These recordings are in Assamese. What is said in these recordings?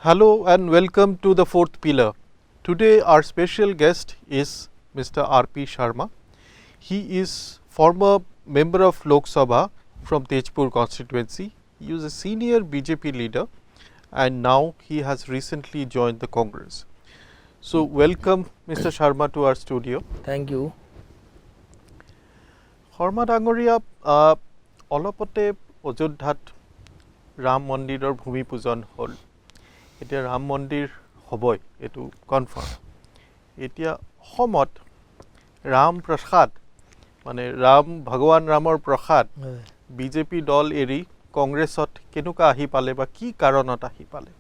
Hello and welcome to the fourth pillar. Today our special guest is Mr. R.P. Sharma. He is former member of Lok Sabha from Tejpur constituency. He is a senior BJP leader and now he has recently joined the Congress. So welcome Mr. Sharma to our studio. Thank you. Sharma Dangoria, অলপতে অযোধ্যাত ৰাম মন্দিৰৰ ভূমি পূজন হ'ল। এতিয়া ৰাম মন্দিৰ হ'বই, এইটো কনফাৰ্ম। এতিয়া অসমত ৰাম প্ৰসাদ মানে ভগৱান ৰামৰ প্ৰসাদ বিজেপি দল এৰি কংগ্ৰেছত কেনেকুৱা আহি পালে বা কি কাৰণত আহি পালে?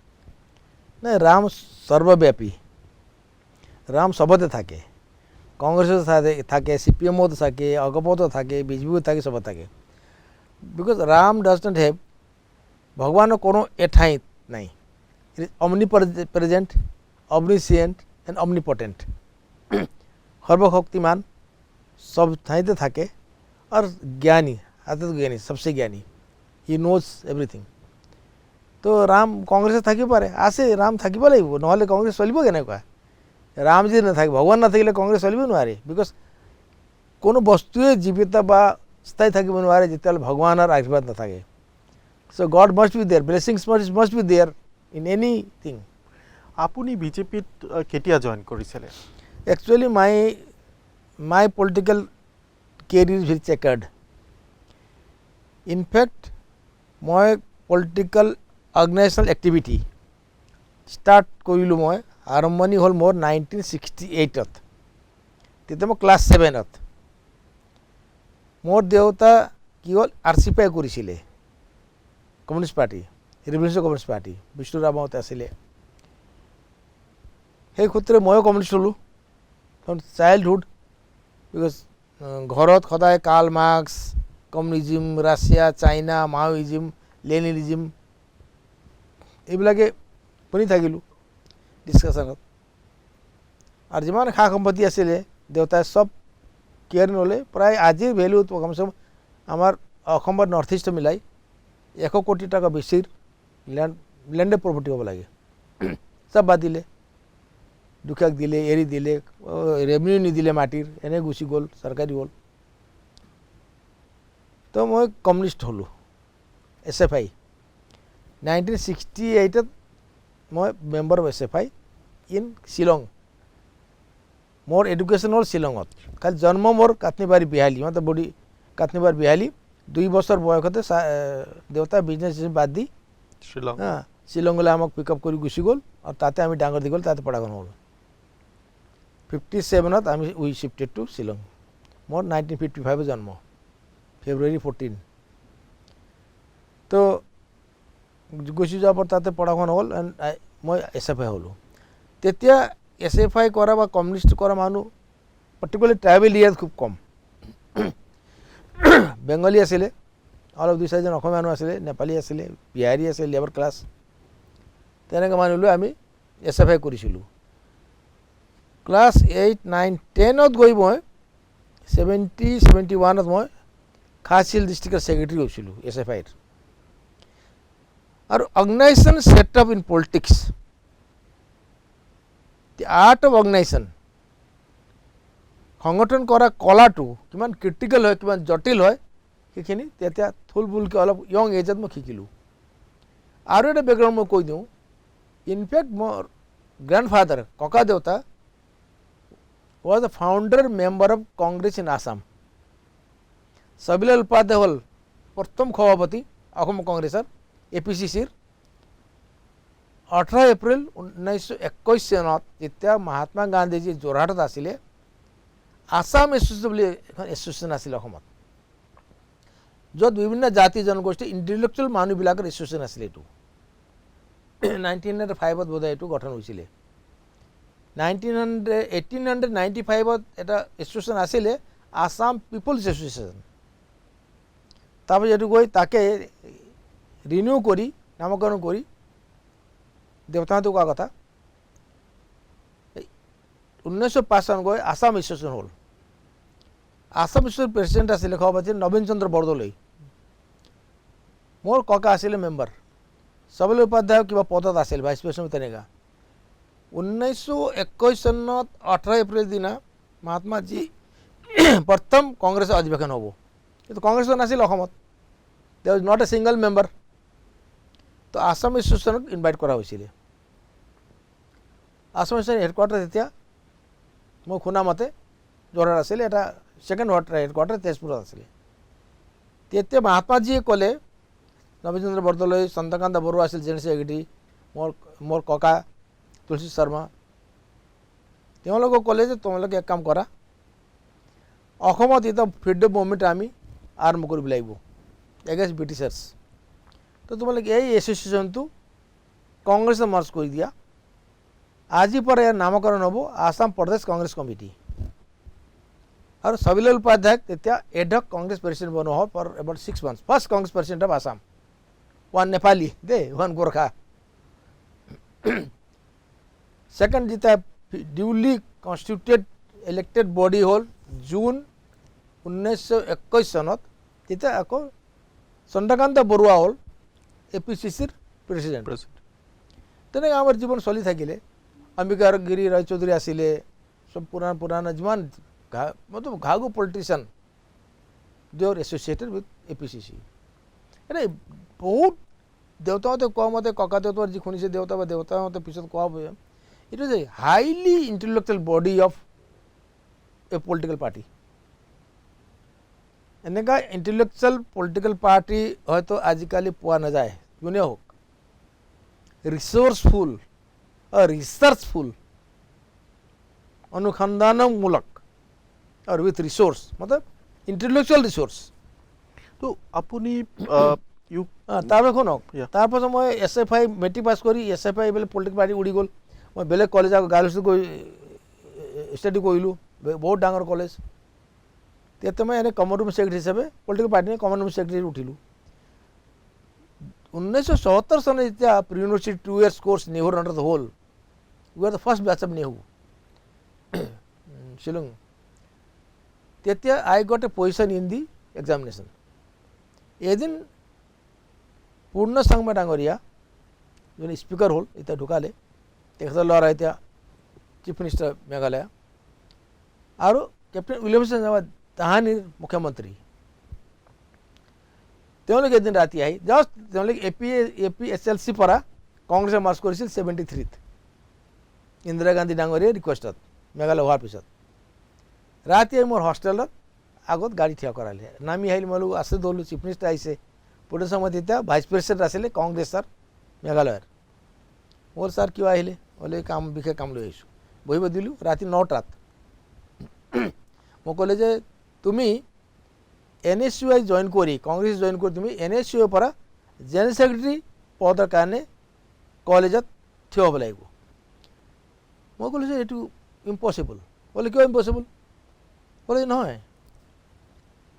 নাই, ৰাম সর্বব্যাপী, রাম সবতে থাকে। কংগ্রেসও থাকে, সিপিএমও থাকে, অগপতো থাকে, বিজেপিও থাকে, সব থাকে। Because Ram does not have ভগবানের কোনো ঠাঁই নাই। It is omnipresent, omniscient and omnipotent. সর্বশক্তিমান, সব ঠাঁইতে থাকে আর জ্ঞানী, জ্ঞানী, সবচেয়ে জ্ঞানী। He knows everything. তো রাম কংগ্রেসে থাকিব পারে, আছে রাম থাকিব লাগিব, নহলে কংগ্রেস চলিব কেনেকুৱা? ৰাম যদি নাথাকে, ভগৱান নাথাকিলে কংগ্ৰেছ চলিব নোৱাৰে। বিকজ কোনো বস্তুৱে জীৱিত বা স্থায়ী থাকিব নোৱাৰে যেতিয়ালৈ ভগৱানৰ আশীৰ্বাদ নাথাকে। So' god must be there, blessings must be there in anything. আপুনি বিজেপিত কেতিয়া জইন কৰিছিলে? Actually my political career is very chequered. In fact মই পলিটিকেল অৰ্গেনাইজেশ্যনেল এক্টিভিটি ষ্টাৰ্ট কৰিলোঁ। মই আৰম্ভণি হ'ল মোৰ 1968-ত। তেতিয়া মই ক্লাছ 7-ত। মোৰ দেউতা কি হ'ল, RCPI কৰিছিলে, communist party, revolutionary communist party, Bishnu ৰাভাৱত আছিলে। সেই সূত্ৰে ময়ো কমিউনিষ্ট হ'লোঁ ফ্ৰম চাইল্ডহুড। বিকজ ঘৰত সদায় Karl Marx, communism, Russia, China, Maoism, Leninism এইবিলাকে শুনি থাকিলোঁ ডিছকাশ্যনত। আৰু যিমান সা সম্পত্তি আছিলে দেউতাই চব কেয়াৰ ল'লে। প্ৰায় আজিৰ ভেলু কমচে কম আমাৰ অসমৰ নৰ্থ ইষ্ট মিলাই 100 কোটি টকা বেছিৰ লেণ্ডে প্ৰপাৰ্টি হ'ব লাগে। চব বাদ দিলে, দুখীয়াক দিলে, এৰি দিলে, ৰেভিনিউ নিদিলে মাটিৰ, এনে গুচি গ'ল, চৰকাৰী হ'ল। তো মই কমিউনিষ্ট হ'লোঁ, SFI। 1968-ত মই member of SFI in Shillong. মোৰ এডুকেশ্যন হ'ল শ্বিলঙত। খালি জন্ম মোৰ কাটনিবাৰী বিহালী, মানে বডি কাটনিবাৰী বিহালী। 2 বছৰ বয়সতে দেউতা বিজনেছ বাদ দি শ্বিলঙলৈ আমাক পিক আপ কৰি গুচি গ'ল আৰু তাতে আমি ডাঙৰ দীঘল, তাতে পঢ়া শুনা হ'ল। 57-ত আমি উই শিফটেড টু শ্বিলং। মোৰ 1955 জন্ম, ফেব্ৰুৱাৰী 14। তো গুচি যোৱাৰ পৰা তাতে পঢ়া শুনা হ'ল এণ্ড মই SFI হ'লোঁ। তেতিয়া SFI কৰা বা কমিউনিষ্ট কৰা মানুহ পাৰ্টিকুলাৰলি ট্ৰাইবেল এৰিয়াত খুব কম। বেংগলী আছিলে, অলপ 2-4জন অসমীয়া মানুহ আছিলে, নেপালী আছিলে, বিহাৰী আছিলে, লেবাৰ ক্লাছ। তেনেকৈ মানুহ লৈ আমি SFI কৰিছিলোঁ। ক্লাছ 8, 9, 10ত গৈ মই 71ত মই খাছীল ডিষ্ট্ৰিক্টৰ ছেক্ৰেটাৰী হৈছিলোঁ SFIৰ। আৰু organisation set up in politics, the art of organisation, সংগঠন কৰা কলাটো কিমান ক্ৰিটিকেল হয়, কিমান জটিল হয়, সেইখিনি তেতিয়া থুলমূলকৈ অলপ য়ং এজত মই শিকিলোঁ। আৰু এটা বেকগ্ৰাউণ্ড মই কৈ দিওঁ। ইনফেক্ট মোৰ গ্ৰেণ্ডফাদাৰ, ককা দেউতা was the founder member of Congress in Assam. Chhabilal Upadhyay হ'ল প্ৰথম সভাপতি অসম কংগ্ৰেছৰ APCCৰ। 18 এপ্ৰিল 1921 চনত যেতিয়া মহাত্মা গান্ধীজী যোৰহাটত আছিলে, আছাম এছ'চিয়েশ্যন বুলি এখন এছ'চিয়েশ্যন আছিলে অসমত, য'ত বিভিন্ন জাতি জনগোষ্ঠী ইণ্টেলেকচুৱেল মানুহবিলাকৰ এছ'চিয়েশ্যন আছিলে। এইটো 1905ত বোধহয় এইটো গঠন হৈছিলে। 1895ত এটা এছ'চিয়েশ্যন আছিলে, আছাম পিপলছ এছ'চিয়েশ্যন। তাৰপিছত এইটো গৈ তাকে ৰিনিউ কৰি, নামকৰণ কৰি দেউতাহঁতে কোৱা কথা 1905 চনত গৈ আছাম এছ'চিয়েশ্যন হ'ল। আছাম এছ'চিয়েশ্যন প্ৰেচিডেণ্ট আছিলে সভাপতি নবীন চন্দ্ৰ বৰদলৈ। মোৰ ককা আছিলে মেম্বাৰ सबल उपाध्याय किंवा पदत आसेल भाइस प्रेसिडेंट তেনেকা 1921 सन्नत 18 एप्रिल दिन महात्मा जी प्रथम कांग्रेस अधिवेशन हब কিন্তু कांग्रेस नाছিল অসমত there was not a single member तो आसाम एसोसिएशनक इनभाइट करा হৈছিলে आसाम एसोसिएशन हेडक्वार्टर তেতিয়া মই শুনা মতে যোৰহাট আছিল এটা সেকেন্ড হেডক্वार्टर তেজপুৰত আছিল তেতিয়া महात्माजीয়ে ক'লে नवीनचंद्र बरदলৈ চন্দ্ৰকান্ত বৰুৱা আছিল জেনেৰেল সেক্ৰেটাৰী মোৰ ককা তুলসী শৰ্মা তেওঁলোকক ক'লে যে তোমালোকে এক কাম কৰা অসমত এটা ফ্ৰীডম মুভমেণ্ট আমি আৰম্ভ কৰিব লাগিব এগেইনষ্ট ব্ৰিটিছাৰ্ছ তো তোমালোকে এই এছ'চিয়েশ্যনটো কংগ্ৰেছত মাৰ্জ কৰি দিয়া আজিৰ পৰা ইয়াৰ নামকৰণ হ'ব আসাম প্ৰদেশ কংগ্ৰেছ কমিটি আৰু ছবিলাল উপাধ্যায়ক তেতিয়া এডহক কংগ্ৰেছ প্ৰেচিডেণ্ট বনোৱা হ'ল for about 6 months first Congress president of Assam one Nepali, one Gorkha. Second, the duly constituted elected body hall June 1921 Sanat तिथे আকৌ চন্দ্ৰকান্ত বৰুৱা হ'ল এপিচিচিৰ প্ৰেচিডেণ্ট তেনেকৈ আমাৰ জীৱন চলি থাকিলে অম্বিকা গিৰি ৰায় চৌধুৰী আছিলে সব পুৰাণা যিমান মতলব ঘাগু politician they are associated with APCC এটা বহুত দেউতাহঁতে কোৱা মতে ককা দেউতাৰ যি শুনিছে দেউতা বা দেউতাহঁতে পিছত কোৱা it is a highly intellectual body of a political party এনেকুৱা ইণ্টেলেক্চুৱেল পলিটিকেল পাৰ্টি হয়তো আজিকালি পোৱা নাযায় যোনে হওক ৰিচোৰ্চফুল ৰিচাৰ্চফুল অনুসন্ধানমূলক আৰু উইথ ৰিচোৰ্চ মতলব ইণ্টেলেক্চুৱেল ৰিচোৰ্চ তো আপুনি তাৰপাছত শুনক তাৰপাছত মই SFI মেট্ৰিক পাছ কৰি SFI এইবিলাক পলিটিকেল পাৰ্টি উৰি গ'ল মই বেলেগ কলেজ গাৰ্লছ গৈ ষ্টাডি কৰিলোঁ বহুত ডাঙৰ কলেজ তেতিয়া মই এনে কমন ৰুম ছেক্ৰেটাৰী হিচাপে পলিটিকেল পাৰ্টিৰ কমন ৰুম ছেক্ৰেটাৰী উঠিলোঁ 1974 চনত যেতিয়া pre university 2 years course Nehru under the whole we are the first batch of Nehru Shillong তেতিয়া I got a position in the examination এদিন পূৰ্ণ চাংমা ডাঙৰীয়া যোন স্পীকাৰ হ'ল এতিয়া ঢুকালে তেখেতৰ ল'ৰা এতিয়া চিফ মিনিষ্টাৰ মেঘালয় আৰু কেপ্টেইন উইলিয়ামছন তাহানিৰ মুখ্যমন্ত্ৰী তেওঁলোকে এদিন ৰাতি আহি জাষ্ট তেওঁলোকে APSLC পৰা কংগ্ৰেছে মাৰ্চ কৰিছিল 73ত ইন্দিৰা গান্ধী ডাঙৰীয়াৰ ৰিকুৱেষ্টত মেঘালয় হোৱাৰ পিছত ৰাতি মোৰ হোষ্টেলত আগত গাড়ী থিয় কৰালে নামি আহিল মই আছে ধৰিলোঁ চিফ মিনিষ্টাৰ আহিছে পুলিচ সময়ত তেতিয়া ভাইচ প্ৰেচিডেণ্ট আছিলে কংগ্ৰেছৰ মেঘালয়ৰ মোৰ ছাৰ কিয় আহিলে বোলে কাম বিশেষ কাম লৈ আহিছোঁ বহিব দিলোঁ ৰাতি 9টাত মোক ক'লে যে তুমি NSUI জইন কৰি কংগ্ৰেছ জইন কৰি তুমি NSUI পৰা জেনেৰেল ছেক্ৰেটাৰী পদৰ কাৰণে কলেজত থিয় হ'ব লাগিব মই ক'লোঁ যে এইটো ইম্পচিবল বোলে কিয় ইম্পচিবল বোলে নহয়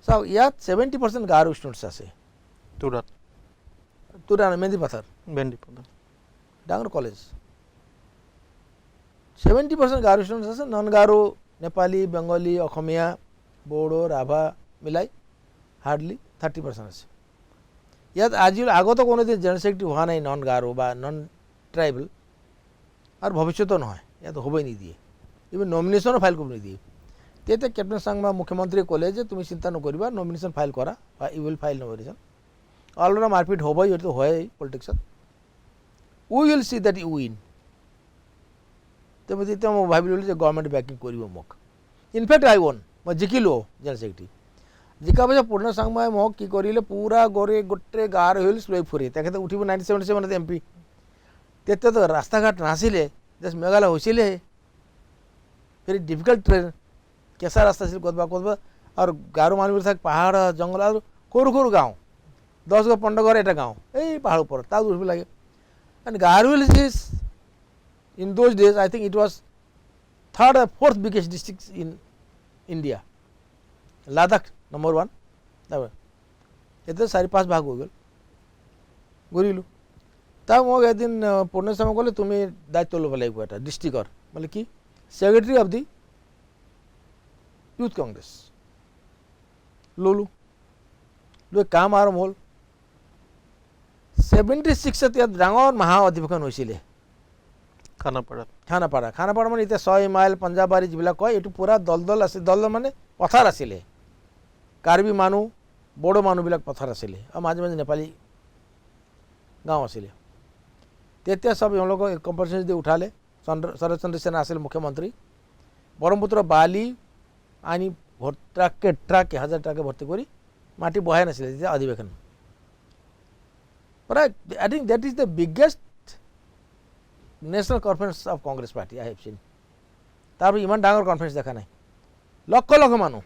চাওক ইয়াত 70% গাৰো ষ্টুডেণ্টছ আছে তুৰাণ মেহেন্দি পাথৰ ডাঙৰ কলেজ 70% গাৰো ষ্টুডেণ্টছ আছে নন গাৰো নেপালী বেংগলী অসমীয়া বড়ো ৰাভা মিলাই হাৰ্ডলি 30% আছে ইয়াত আজি আগতো কোনোদিন জেনেৰেল ছেক্ৰেটাৰী হোৱা নাই নন গাৰো বা নন ট্ৰাইবেল আৰু ভৱিষ্যতেও নহয় ইয়াত হ'বই নিদিয়ে ইভেন নমিনেশ্যনো ফাইল কৰিব নিদিয়ে তেতিয়া কেপ্টেইন চাংমা মুখ্যমন্ত্ৰীয়ে ক'লে যে তুমি চিন্তা নকৰিবা নমিনেশ্যন ফাইল কৰা বা you will file nomination already মাৰপিট হ'বই এইটো হয়েই পলিটিক্সত we will see that you win তেতিয়া মই ভাবিলোঁ যে গভৰ্ণমেণ্টে বেকিং কৰিব মোক ইনফেক্ট আই ৱন মই জিকিলোঁ জেনেৰেল ছেক্ৰেটাৰী জিকাৰ পিছত পূৰ্ণ চাংমাই মোক কি কৰিলে পুৰা গড়ে গোটেই গাৰ হিলছ লৈ ফুৰি তেখেতে উঠিব 1977 MP তেতিয়াতো ৰাস্তা ঘাট নাছিলে জাষ্ট মেঘালয় হৈছিলেহে ভেৰি ডিফিকাল্ট ট্ৰেইন কেঁচা ৰাস্তা আছিল ক'ৰবাত আৰু গাৰো মানুহবোৰ থাকে পাহাৰ জংঘল আৰু সৰু সৰু গাঁও 10 ঘৰ 15 ঘৰ এটা গাঁও এই পাহাৰৰ ওপৰত তাত উঠিব লাগে and Garo hills is in those days I think it was 3rd or 4th biggest district in India Ladakh number 1 এতিয়া 4-5 ভাগ হৈ গ'ল ঘূৰিলোঁ তাৰ মোক এদিন পূৰ্ণ চাংমাই ক'লে তুমি দায়িত্ব ল'ব লাগিব এটা ডিষ্ট্ৰিক্টৰ মানে কি secretary of the youth Congress ল'লোঁ লৈ কাম আৰম্ভ হ'ল 76 ইয়াত ডাঙৰ মহা অধিৱেশন হৈছিলে খানাপাৰাত খানাপাৰা মানে এতিয়া 6 মাইল পঞ্জাবাৰী যিবিলাক কয় এইটো পুৰা দল আছিল দল মানে পথাৰ আছিলে কাৰ্বি মানুহ বড়ো মানুহবিলাক পথাৰ আছিলে আৰু মাজে মাজে নেপালী গাঁও আছিলে তেতিয়া সব এওঁলোকক কম্পালচৰি দি উঠালে শৰৎ চন্দ্ৰ সেনা আছিল মুখ্যমন্ত্ৰী ব্ৰহ্মপুত্ৰ বালি আনি ট্ৰাকে হাজাৰ ট্ৰাকে ভৰ্তি কৰি মাটি বহাই নাছিলে তেতিয়া অধিৱেশন But I think that is the biggest national conference of Congress party I have seen. তারপরে ইমান ডাঙৰ কনফাৰেন্স দেখা নাই লক্ষ লক্ষ মানুহ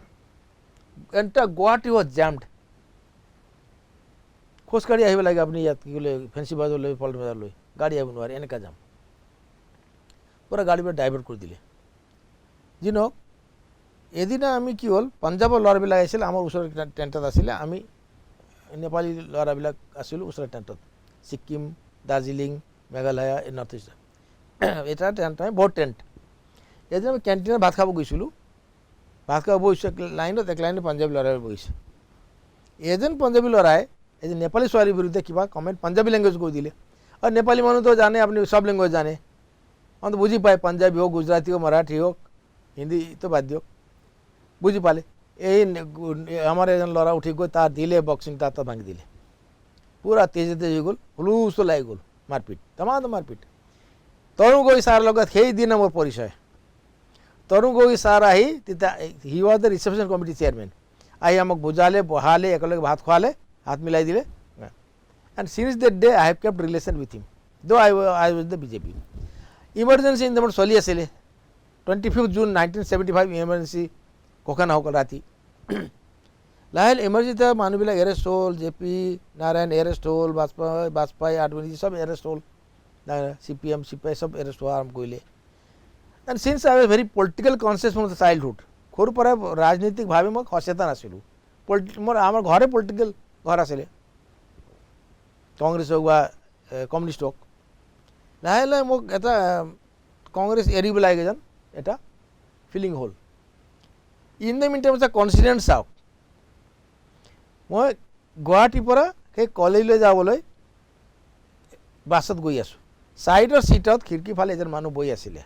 এণ্টাৰ গুৱাহাটী was jammed খোজকাঢ়ি আহিব লাগে আপুনি ইয়াত কি বোলে ফেঞ্চি বজাৰলৈ পল্টন বজাৰলৈ গাড়ী আহিব নোৱাৰে এনেকুৱা যাম পুৰা গাড়ীবোৰ ডাইভাৰ্ট কৰি দিলে যি নহওক এদিনা আমি কি হ'ল পাঞ্জাবৰ ল'ৰাবিলাক আহিছিল আমাৰ ওচৰৰ টেণ্টত আছিলে আমি নেপালী ল'ৰাবিলাক আছিলোঁ ওচৰৰ টেণ্টত ছিকিম দাৰ্জিলিং মেঘালয় নৰ্থ ইষ্ট এটা টেণ্ট হয় বহুত টেণ্ট এদিন আমি কেণ্টিনত ভাত খাব গৈছিলোঁ ভাত খাব বহিছোঁ এক লাইনত পাঞ্জাবী ল'ৰাই বহিছে এজন পাঞ্জাবী ল'ৰাই এজন নেপালী ছোৱালীৰ বিৰুদ্ধে কিবা কমেণ্ট পাঞ্জাবী লেংগুৱেজ কৰি দিলে আৰু নেপালী মানুহতো জানে আপুনি সব লেংগুৱেজ জানে অন্ত বুজি পায় পাঞ্জাবী হোক গুজৰাটী হোক মাৰাঠী হোক হিন্দীটো বাদ দিয়ক বুজি পালে এই আমাৰ এজন ল'ৰা উঠি গৈ তাৰ দিলে বক্সিং তাত ভাঙি দিলে পুৰা তেজে হৈ গ'ল হুলুস্থুল লাগি গ'ল মাৰপিট তামাম মাৰপিট তৰুণ গগৈ ছাৰৰ লগত সেইদিনা মোৰ পৰিচয় তৰুণ গগৈ ছাৰ আহি তেতিয়া he was the reception committee chairman আহি আমাক বুজালে বহালে একেলগে ভাত খোৱালে হাত মিলাই দিলে and since that day I have kept relation with him though I was the BJP emergency ইনদামত চলি আছিলে 25 জুন 1975 ইমাৰ্জেঞ্চি কখন হওক ৰাতি লাহে ইমাৰ্জেঞ্চিতে মানুহবিলাক এৰেষ্ট হ'ল জে পি নাৰায়ণ এৰেষ্ট হ'ল বাজপেয়ী আদবানী সব এৰেষ্ট হ'ল CPM CPI সব এৰেষ্ট হোৱা আৰম্ভ কৰিলে and since I was very political conscious from the childhood সৰুৰ পৰাই ৰাজনৈতিকভাৱে মই সচেতন আছিলোঁ মোৰ আমাৰ ঘৰে পলিটিকেল ঘৰ আছিলে কংগ্ৰেছ হওক বা কমিউনিষ্ট হওক লাহে লাহে মোক এটা কংগ্ৰেছ এৰিব লাগে যেন এটা ফিলিং হ'ল ইন দ্য মিন টাইম এটা কনচিডেণ্ট চাওক মই গুৱাহাটীৰ পৰা সেই কলেজলৈ যাবলৈ বাছত গৈ আছোঁ ছাইডৰ ছিটত খিৰিকী ফালে এজন মানুহ বহি আছিলে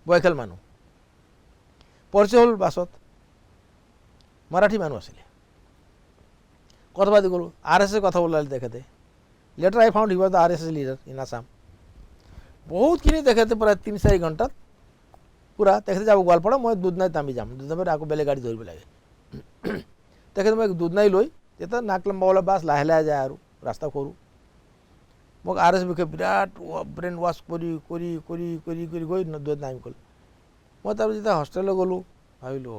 বয়সীয়াল মানুহ পৰিচয় হ'ল বাছত মাৰাঠী মানুহ আছিলে কথা পাতি গ'লোঁ RSS কথা ওলালে তেখেতে letter I found he was the RSS leader in Assam বহুতখিনি তেখেতে প্ৰায় 3-4 ঘণ্টাত পুৰা তেখেতে যাব গোৱালপাৰা মই দুধনৈত নামি যাম দুধনৈত আকৌ বেলেগ গাড়ী ধৰিব লাগে তেখেতে মই দুধনৈ লৈ তেতিয়া নাক লম্বাৱালা বাছ লাহে লাহে যায় আৰু ৰাস্তা সৰু মোক RSS বিষয়ে বিৰাট ব্ৰেইন ৱাছ কৰি কৰি কৰি কৰি কৰি গৈ দুধনৈত নামি গ'ল মই তাৰপিছত যেতিয়া হোষ্টেললৈ গ'লোঁ ভাবিলোঁ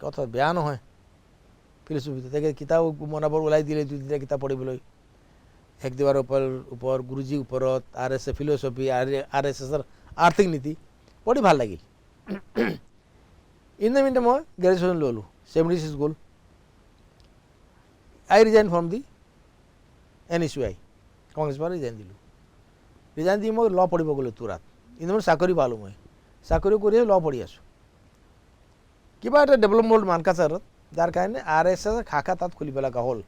কথা বেয়া নহয় ফিলচফিতে তেখেতে কিতাপ মনাবৰ ওলাই দিলে 2-3টা কিতাপ পঢ়িবলৈ হেগদেৱাৰ ওপৰত গুৰুজীৰ ওপৰত RSS ফিলচফি RSSৰ আৰ্থিক নীতি পঢ়ি ভাল লাগিল ইন দ্য মিন টাইম মই গ্ৰেজুৱেশ্যন ল'লোঁ 76 গ'ল I resign from the NSUI Congress পৰা ৰিজাইন দিলোঁ ৰিজাইন দি মই ল পঢ়িব গ'লোঁ তুৰাত ইন দ্য মিন চাকৰি পালোঁ মই চাকৰি কৰি ল পঢ়ি আছোঁ কিবা এটা ডেভেলপমেণ্ট হ'ল মানকাচাৰত যাৰ কাৰণে RSS শাখা তাত খুলিব লগা হ'ল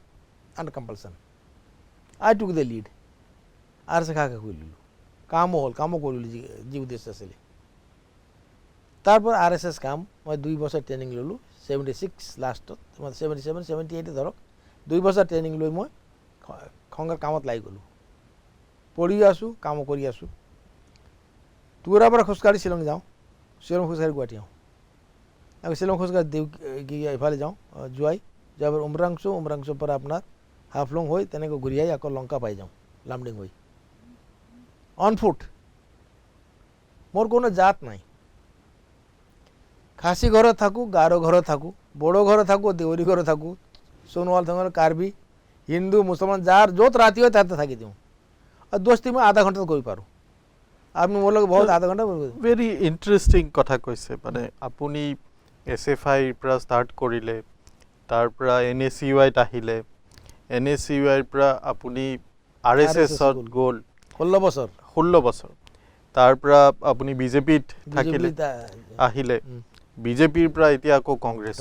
under compulsion I took the lead RSS শাখা খুলিলোঁ কামো হ'ল কামো কৰিলোঁ যি উদ্দেশ্য আছিলে তারপর RSS কাম মই 2 বছর ট্রেনিং ললো 76 লাস্টত 77 78 ধরক 2 বছর ট্রেনিং লৈ মই খংগাৰ কামত লাগি গলো পঢ়ি আছো কাম কৰি আছো তুৰা পৰা খোজকাঢ়ি শিলং যাওঁ শিলং খোজকাঢ়ি গুৱাহাটী আহোঁ আকৌ শিলং খোজকাঢ়ি দেউ ইফালে যাওঁ জুৱাই যাবৰ উমৰাংচু পৰা আপোনাৰ হাফলং হৈ তেনেকৈ ঘূৰি আহি আকৌ লংকা পাই যাওঁ লামডিং হৈ অন ফুট মোৰ কোনো জাত নাই খাসী ঘৰত থাকোঁ গাৰো ঘৰত থাকোঁ বড়ো ঘৰত থাকোঁ দেউৰী ঘৰত থাকোঁ সোণোৱাল থঙাল কাৰ্বি হিন্দু মুছলমান যাৰ য'ত ৰাতি হয় তাতে থাকি দিওঁ আৰু দোস্তি মই আধা ঘণ্টাত কৰি পাৰোঁ আপুনি মোৰ লগত বহুত আধা ঘণ্টা ভেৰি ইণ্টাৰেষ্টিং কথা কৈছে মানে আপুনি SFIৰ পৰা ষ্টাৰ্ট কৰিলে তাৰ পৰা NSUIত আহিলে NSUIৰ পৰা আপুনি RSSত গ'ল 16 বছৰ তাৰ পৰা আপুনি বিজেপিত থাকিলে আহিলে বিজেপিৰ পৰা এতিয়া আকৌ কংগ্ৰেছ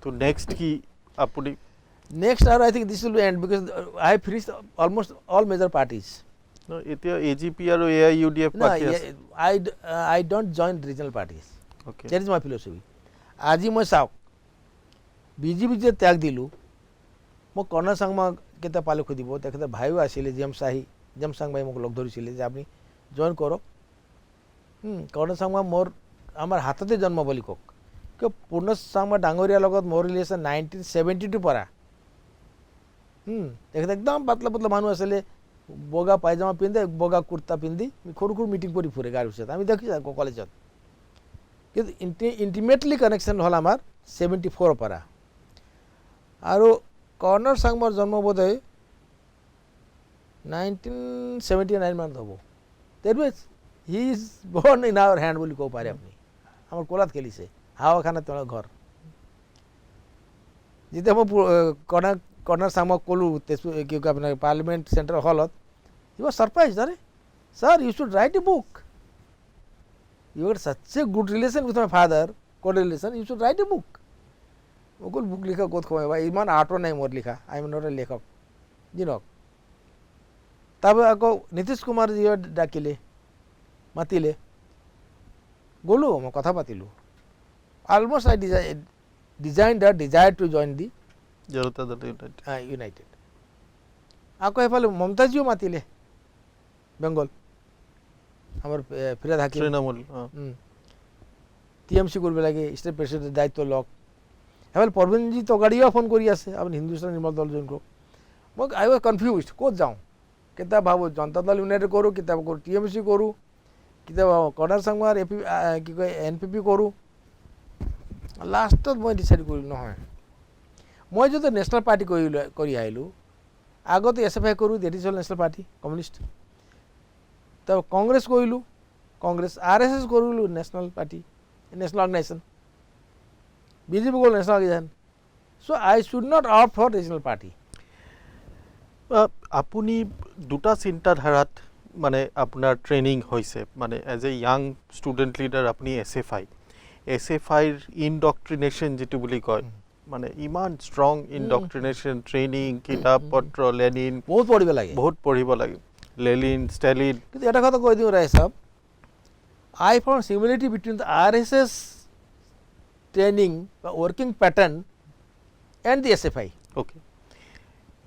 তো নেক্সট কি আপুনি Next hour, I think this will end because I have finished almost all major parties. এতিয়া AGP আৰু AIUDF No, বাকী আছে I don't join regional parties. Okay. That is my philosophy. আজি মই চাওক BJP যে ত্যাগ দিলোঁ মই কৰ্ণৰ চাংমা কেতিয়া পালে সুধিব তেখেতে ভাইও আছিলে জেম চাং ভাই মোক লগ ধৰিছিলে যে আপুনি জইন কৰক কৰ্ণৰ চাংমা মোৰ আমাৰ হাততে জন্ম বুলি কওক কিয় পূৰ্ণ চাংমা ডাঙৰীয়াৰ লগত মোৰ ৰিলেশ্যন 1972 পৰা তেখেতে একদম পাতলা পাতলা মানুহ আছিলে বগা পায়জামা পিন্ধে বগা কুৰ্তা পিন্ধি সৰু সৰু মিটিং কৰি ফুৰে গাড়ীৰ ওচৰত আমি দেখি যাওঁ কলেজত কিন্তু ইণ্টিমেটলি কানেকশ্যন হ'ল আমাৰ 74 পৰা আৰু কৰ্ণৰ চাংমাৰ জন্ম বোধহয় 1979 মানত হ'ব ডেট মিনছ হি ইজ বৰ্ণ ইন আৱাৰ হেণ্ড বুলি ক'ব পাৰে আপুনি আমাৰ কোলাত খেলিছে হাৱাখানা তেওঁৰ ঘৰ যেতিয়া মই কৰ্ণৰ চাংমাক ক'লোঁ তেজপুৰ কি কয় আপোনাৰ পাৰ্লিমেণ্ট চেণ্টাৰ হলত হি ৱাজ ছাৰপ্ৰাইজ আৰে sir you should write a book you got such a good relation with my father, co-relation, you should write a book. Mukul book likha kot khoy bhai iman ato nahi mor likha I am not a lekhak jinok tabe ako Nitish Kumar ji dakile matile golu mo kotha patilu almost I designed or desired to join the Janata Dal United ako efale Mamta ji matile Bengal আমার ফিরাদ হাকিম তৃণমূল টিএমসি করবে লাগে স্টেট প্রেসিডেন্টের দায়িত্ব লক এবার পরবীনজি তগাড়িও ফোন করি আছে আপনি হিন্দুস্তান নির্মল দল জয়েন করো মোক আই ওয়াজ কনফিউজড কোত যাও কিতাব ভাবো জনতা দল ইউনাইটেড করো কিতাব করো টিএমসি করো কিতাব কৰ্ণৰ চাংমাৰ কি কয় এনপিপি কৰোঁ লাষ্টত মই ডিচাইড কৰিলোঁ নহয় মই যদি নেশ্যনেল পাৰ্টি কৰি আহিলোঁ আগতে SFI কৰোঁ ডেট ইজ হ'ল নেশ্যনেল পাৰ্টি কমিউনিষ্ট তো কংগ্ৰেস কৰিলোঁ কংগ্ৰেস RSS কৰিলোঁ national party national organisation BJP কৰিলোঁ national organisation so' I should not opt for regional party আপুনি দুটা চিন্তাধাৰাত মানে আপোনাৰ ট্ৰেইনিং হৈছে মানে as a young student leader আপুনি SFIৰ ইনডক্ট্ৰিনেশ্যন যিটো বুলি কয় মানে ইমান ষ্ট্ৰং ইনডক্ট্ৰিনেশ্যন ট্ৰেইনিং কিতাপ পত্ৰ লেনিন বহুত পঢ়িব লাগে লেনিন ষ্টেলিন কিন্তু এটা কথা কৈ দিওঁ Roy Saheb I found similarity between the RSS training বা working pattern and the SFI okay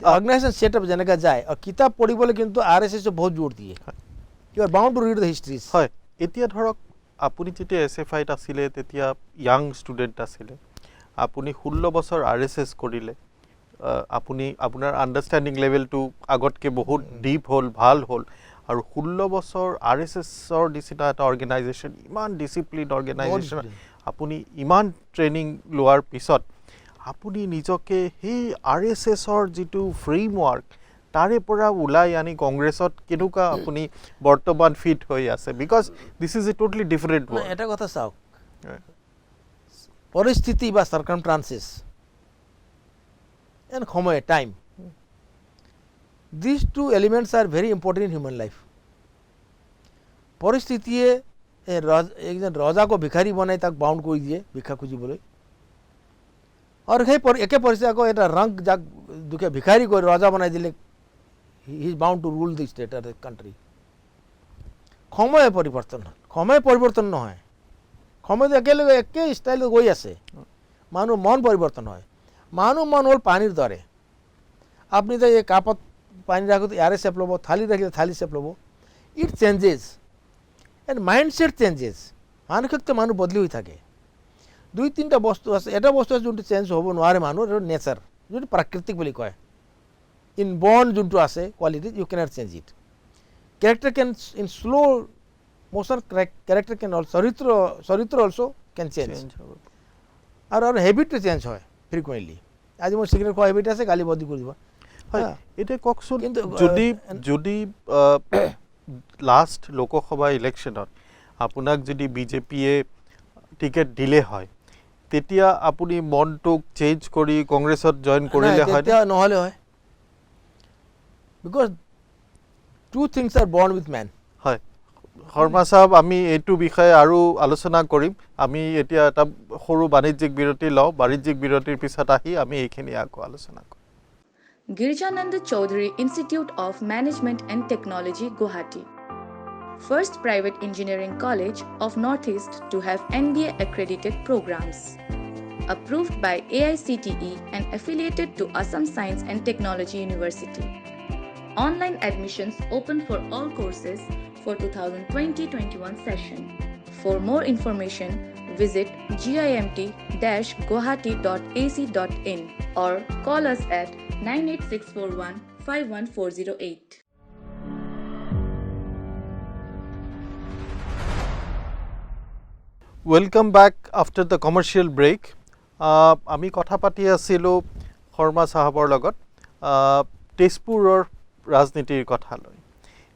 organisation setup যেনেকৈ যায় আৰু কিতাপ পঢ়িবলৈ কিন্তু RSS বহুত জোৰ দিয়ে you are bound to read the histories হয় এতিয়া ধৰক আপুনি যেতিয়া SFIত আছিলে তেতিয়া য়াং ষ্টুডেণ্ট আছিলে আপুনি 16 বছৰ RSS কৰিলে আপুনি আপোনাৰ আণ্ডাৰষ্টেণ্ডিং লেভেলটো আগতকৈ বহুত ডিপ হ'ল ভাল হ'ল আৰু 16 বছৰ RSSৰ নিচিনা এটা অৰ্গেনাইজেশ্যন ইমান ডিচিপ্লিন অৰ্গেনাইজেশ্যন আপুনি ইমান ট্ৰেইনিং লোৱাৰ পিছত আপুনি নিজকে সেই RSSৰ যিটো ফ্ৰেমৱৰ্ক তাৰে পৰা ওলাই আনি কংগ্ৰেছত কেনেকুৱা আপুনি বৰ্তমান ফিট হৈ আছে because this is a totally different world এটা কথা চাওক পৰিস্থিতি বা সাৰ্কামস্টান্সেছ and সময় time these two elements are very important in human life পৰিস্থিতিয়ে একজন ৰজাক ভিখাৰী বনাই তাক বাউণ্ড কৰি দিয়ে ভিক্ষা খুজিবলৈ আৰু সেই একে পৰিস্থিতি আকৌ এটা ৰং যাক দুখে ভিখাৰী কৰি ৰজা বনাই দিলে he is bound to rule the state or the country সময় পৰিৱৰ্তন নহয় সময়টো একেলগে একে ষ্টাইলত গৈ আছে মানুহ মন পৰিৱৰ্তন হয় মানুহ মন হ'ল পানীৰ দৰে আপুনি যে এই কাপত পানী ৰাখোঁতে ইয়াৰে চেপ ল'ব থালি ৰাখিলে থালি চেপ ল'ব it changes and mindset changes মানসিকতা মানুহ বদলি হৈ থাকে দুই তিনিটা বস্তু আছে এটা বস্তু আছে যোনটো চেঞ্জ হ'ব নোৱাৰে মানুহৰ এইটো নেচাৰ যোনটো প্ৰাকৃতিক বুলি কয় ইনবৰ্ণ যোনটো আছে quality you cannot change it character can in slow' motion character can all চৰিত্ৰ অলছ' কেন চেঞ্জ আৰু হেবিটটো চেঞ্জ হয় ফ্ৰিকুৱেণ্টলি আজি মোৰ চিগাৰেট খোৱা হেবিট আছে কালি বদলি কৰি দিব হয় এতিয়া কওকচোন যদি লাষ্ট লোকসভা ইলেকশ্যনত আপোনাক যদি বিজেপিয়ে টিকেট দিলে হয় তেতিয়া আপুনি মনটোক চেঞ্জ কৰি কংগ্ৰেছত জইন কৰিলে হয় তেতিয়া নহ'লে হয় বিকজ টু থিংছ আৰ বৰ্ণ উইথ মেন হয় শৰ্মা চাহাব আমি এইটো বিষয়ে আৰু আলোচনা কৰিম আমি এতিয়া এটা সৰু বাণিজ্যিক বিৰতি লওঁ বাণিজ্যিক বিৰতিৰ পিছত আহি আমি এইখিনি আকৌ আলোচনা কৰিম Girjanand Chaudhary Institute of Management and Technology, Guwahati. First private engineering college of Northeast to have NBA accredited programs. Approved by AICTE and affiliated to Assam Science and Technology University. Online admissions open for all courses for 2020-21 session. For more information, visit gimt-guwahati.ac.in or call us at 98641 51408. Welcome back after the commercial break. আমি কথা পাতি আছিলোঁ শৰ্মা চাহাবৰ লগত তেজপুৰৰ ৰাজনীতিৰ কথা লৈ।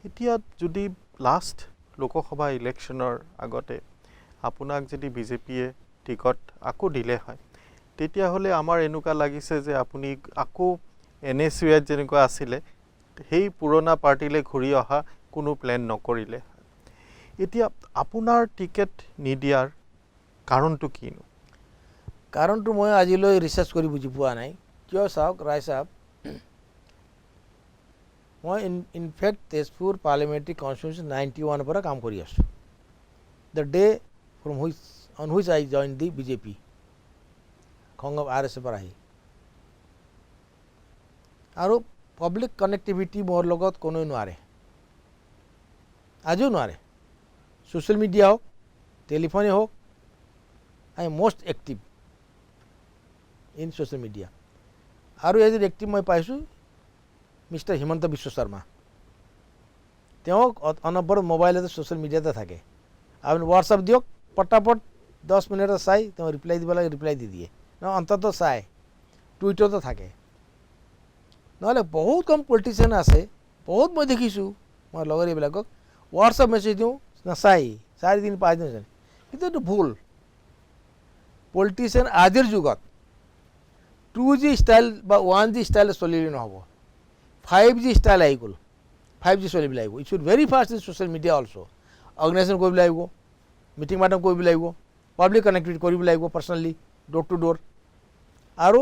এতিয়া যদি লাষ্ট লোকসভা ইলেকশ্যনৰ আগতে আপোনাক যদি বিজেপিয়ে টিকট আকৌ দিলে হয়, তেতিয়াহ'লে আমাৰ এনেকুৱা লাগিছে যে আপুনি আকৌ NSUত যেনেকুৱা আছিলে সেই পুৰণা পাৰ্টিলৈ ঘূৰি অহা কোনো প্লেন নকৰিলে। এতিয়া আপোনাৰ টিকেট নিদিয়াৰ কাৰণটো কিনো? কাৰণটো মই আজিলৈ ৰিচাৰ্চ কৰি বুজি পোৱা নাই। কিয় চাওক ৰায় সাহেব, মই ইনফেক্ট তেজপুৰ পাৰ্লিমেণ্টাৰী কনষ্টিটুৱেঞ্চি 91 পৰা কাম কৰি আছোঁ, the day from on which I join the BJP Sangam RS পৰা আহি। আৰু পাব্লিক কানেক্টিভিটি মোৰ লগত কোনোৱে নোৱাৰে, আজিও নোৱাৰে। ছ'চিয়েল মিডিয়া হওক, টেলিফোনে হওক, I am most active in social media. আৰু এজন এক্টিভ মই পাইছোঁ মিষ্টাৰ হিমন্ত বিশ্ব শৰ্মা। তেওঁক অনবৰত মোবাইলতে ছ'চিয়েল মিডিয়াতে থাকে। আপুনি হোৱাটছআপ দিয়ক, পটাপট 10 মিনিটত চাই তেওঁ ৰিপ্লাই দিব লাগে, ৰিপ্লাই দি দিয়ে, অন্তত চাই। টুইটাৰতো থাকে। নহ'লে বহুত কম পলিটিচিয়ান আছে, বহুত মই দেখিছোঁ মই লগৰ এইবিলাকক হোৱাটছআপ মেছেজ দিওঁ নাচাই, 4 দিন 5 দিন। কিন্তু এইটো ভুল। পলিটিচিয়ান আজিৰ যুগত 2G ষ্টাইল বা 1G ষ্টাইল চলিলে নহ'ব, 5G ষ্টাইল আহি গ'ল। 5G চলিব লাগিব। It should very fast in social media also'. Organisation কৰিব লাগিব, মিটিং মাটিং কৰিব লাগিব, পাব্লিক কানেক্টিভিটি কৰিব লাগিব, পাৰ্চনেলি ড'ৰ টু ড'ৰ। আৰু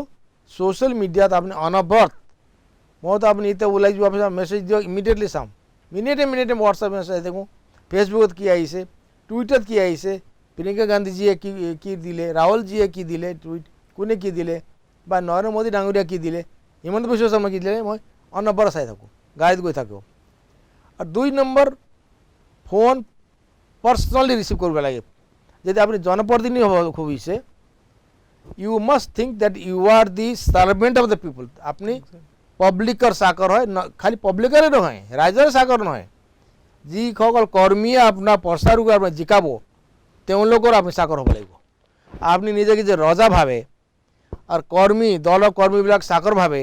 ছ'চিয়েল মিডিয়াত আপুনি অনবৰত, মইতো আপুনি এতিয়া ওলাই যোৱাৰ পিছত মেছেজ দিয়ক, ইমিডিয়েটলি চাম, মিনিটে হোৱাটছআপ মেছেজ দেখোঁ, ফেচবুকত কি আহিছে, টুইটাৰত কি আহিছে, প্ৰিয়ংকা গান্ধীজীয়ে কি দিলে, ৰাহুলজীয়ে কি দিলে, কোনে কি দিলে, বা নৰেন্দ্ৰ মোদী ডাঙৰীয়া কি দিলে, হিমন্ত বিশ্ব শৰ্মা কি দিলে, মই অনবৰত চাই থাকোঁ, গাড়ীত গৈ থাকোঁ। আৰু 2 নম্বৰ, ফোন পাৰ্চনেলি ৰিচিভ কৰিব লাগে। যদি আপুনি জনপ্ৰতিনিধি হ'ব খুজিছে, you must think that you are the servant of the people. আপুনি পাব্লিকৰ চাকৰ হয়, খালি পাব্লিকৰে নহয়, ৰাইজৰ চাকৰ নহয়। যিসকল কৰ্মীয়ে আপোনাৰ প্ৰচাৰ কৰি আপোনাক জিকাব, তেওঁলোকৰ আপুনি চাকৰ হ'ব লাগিব। আপুনি নিজকে যে ৰজা ভাবে আৰু কৰ্মী, দলৰ কৰ্মীবিলাক চাকৰ ভাবে,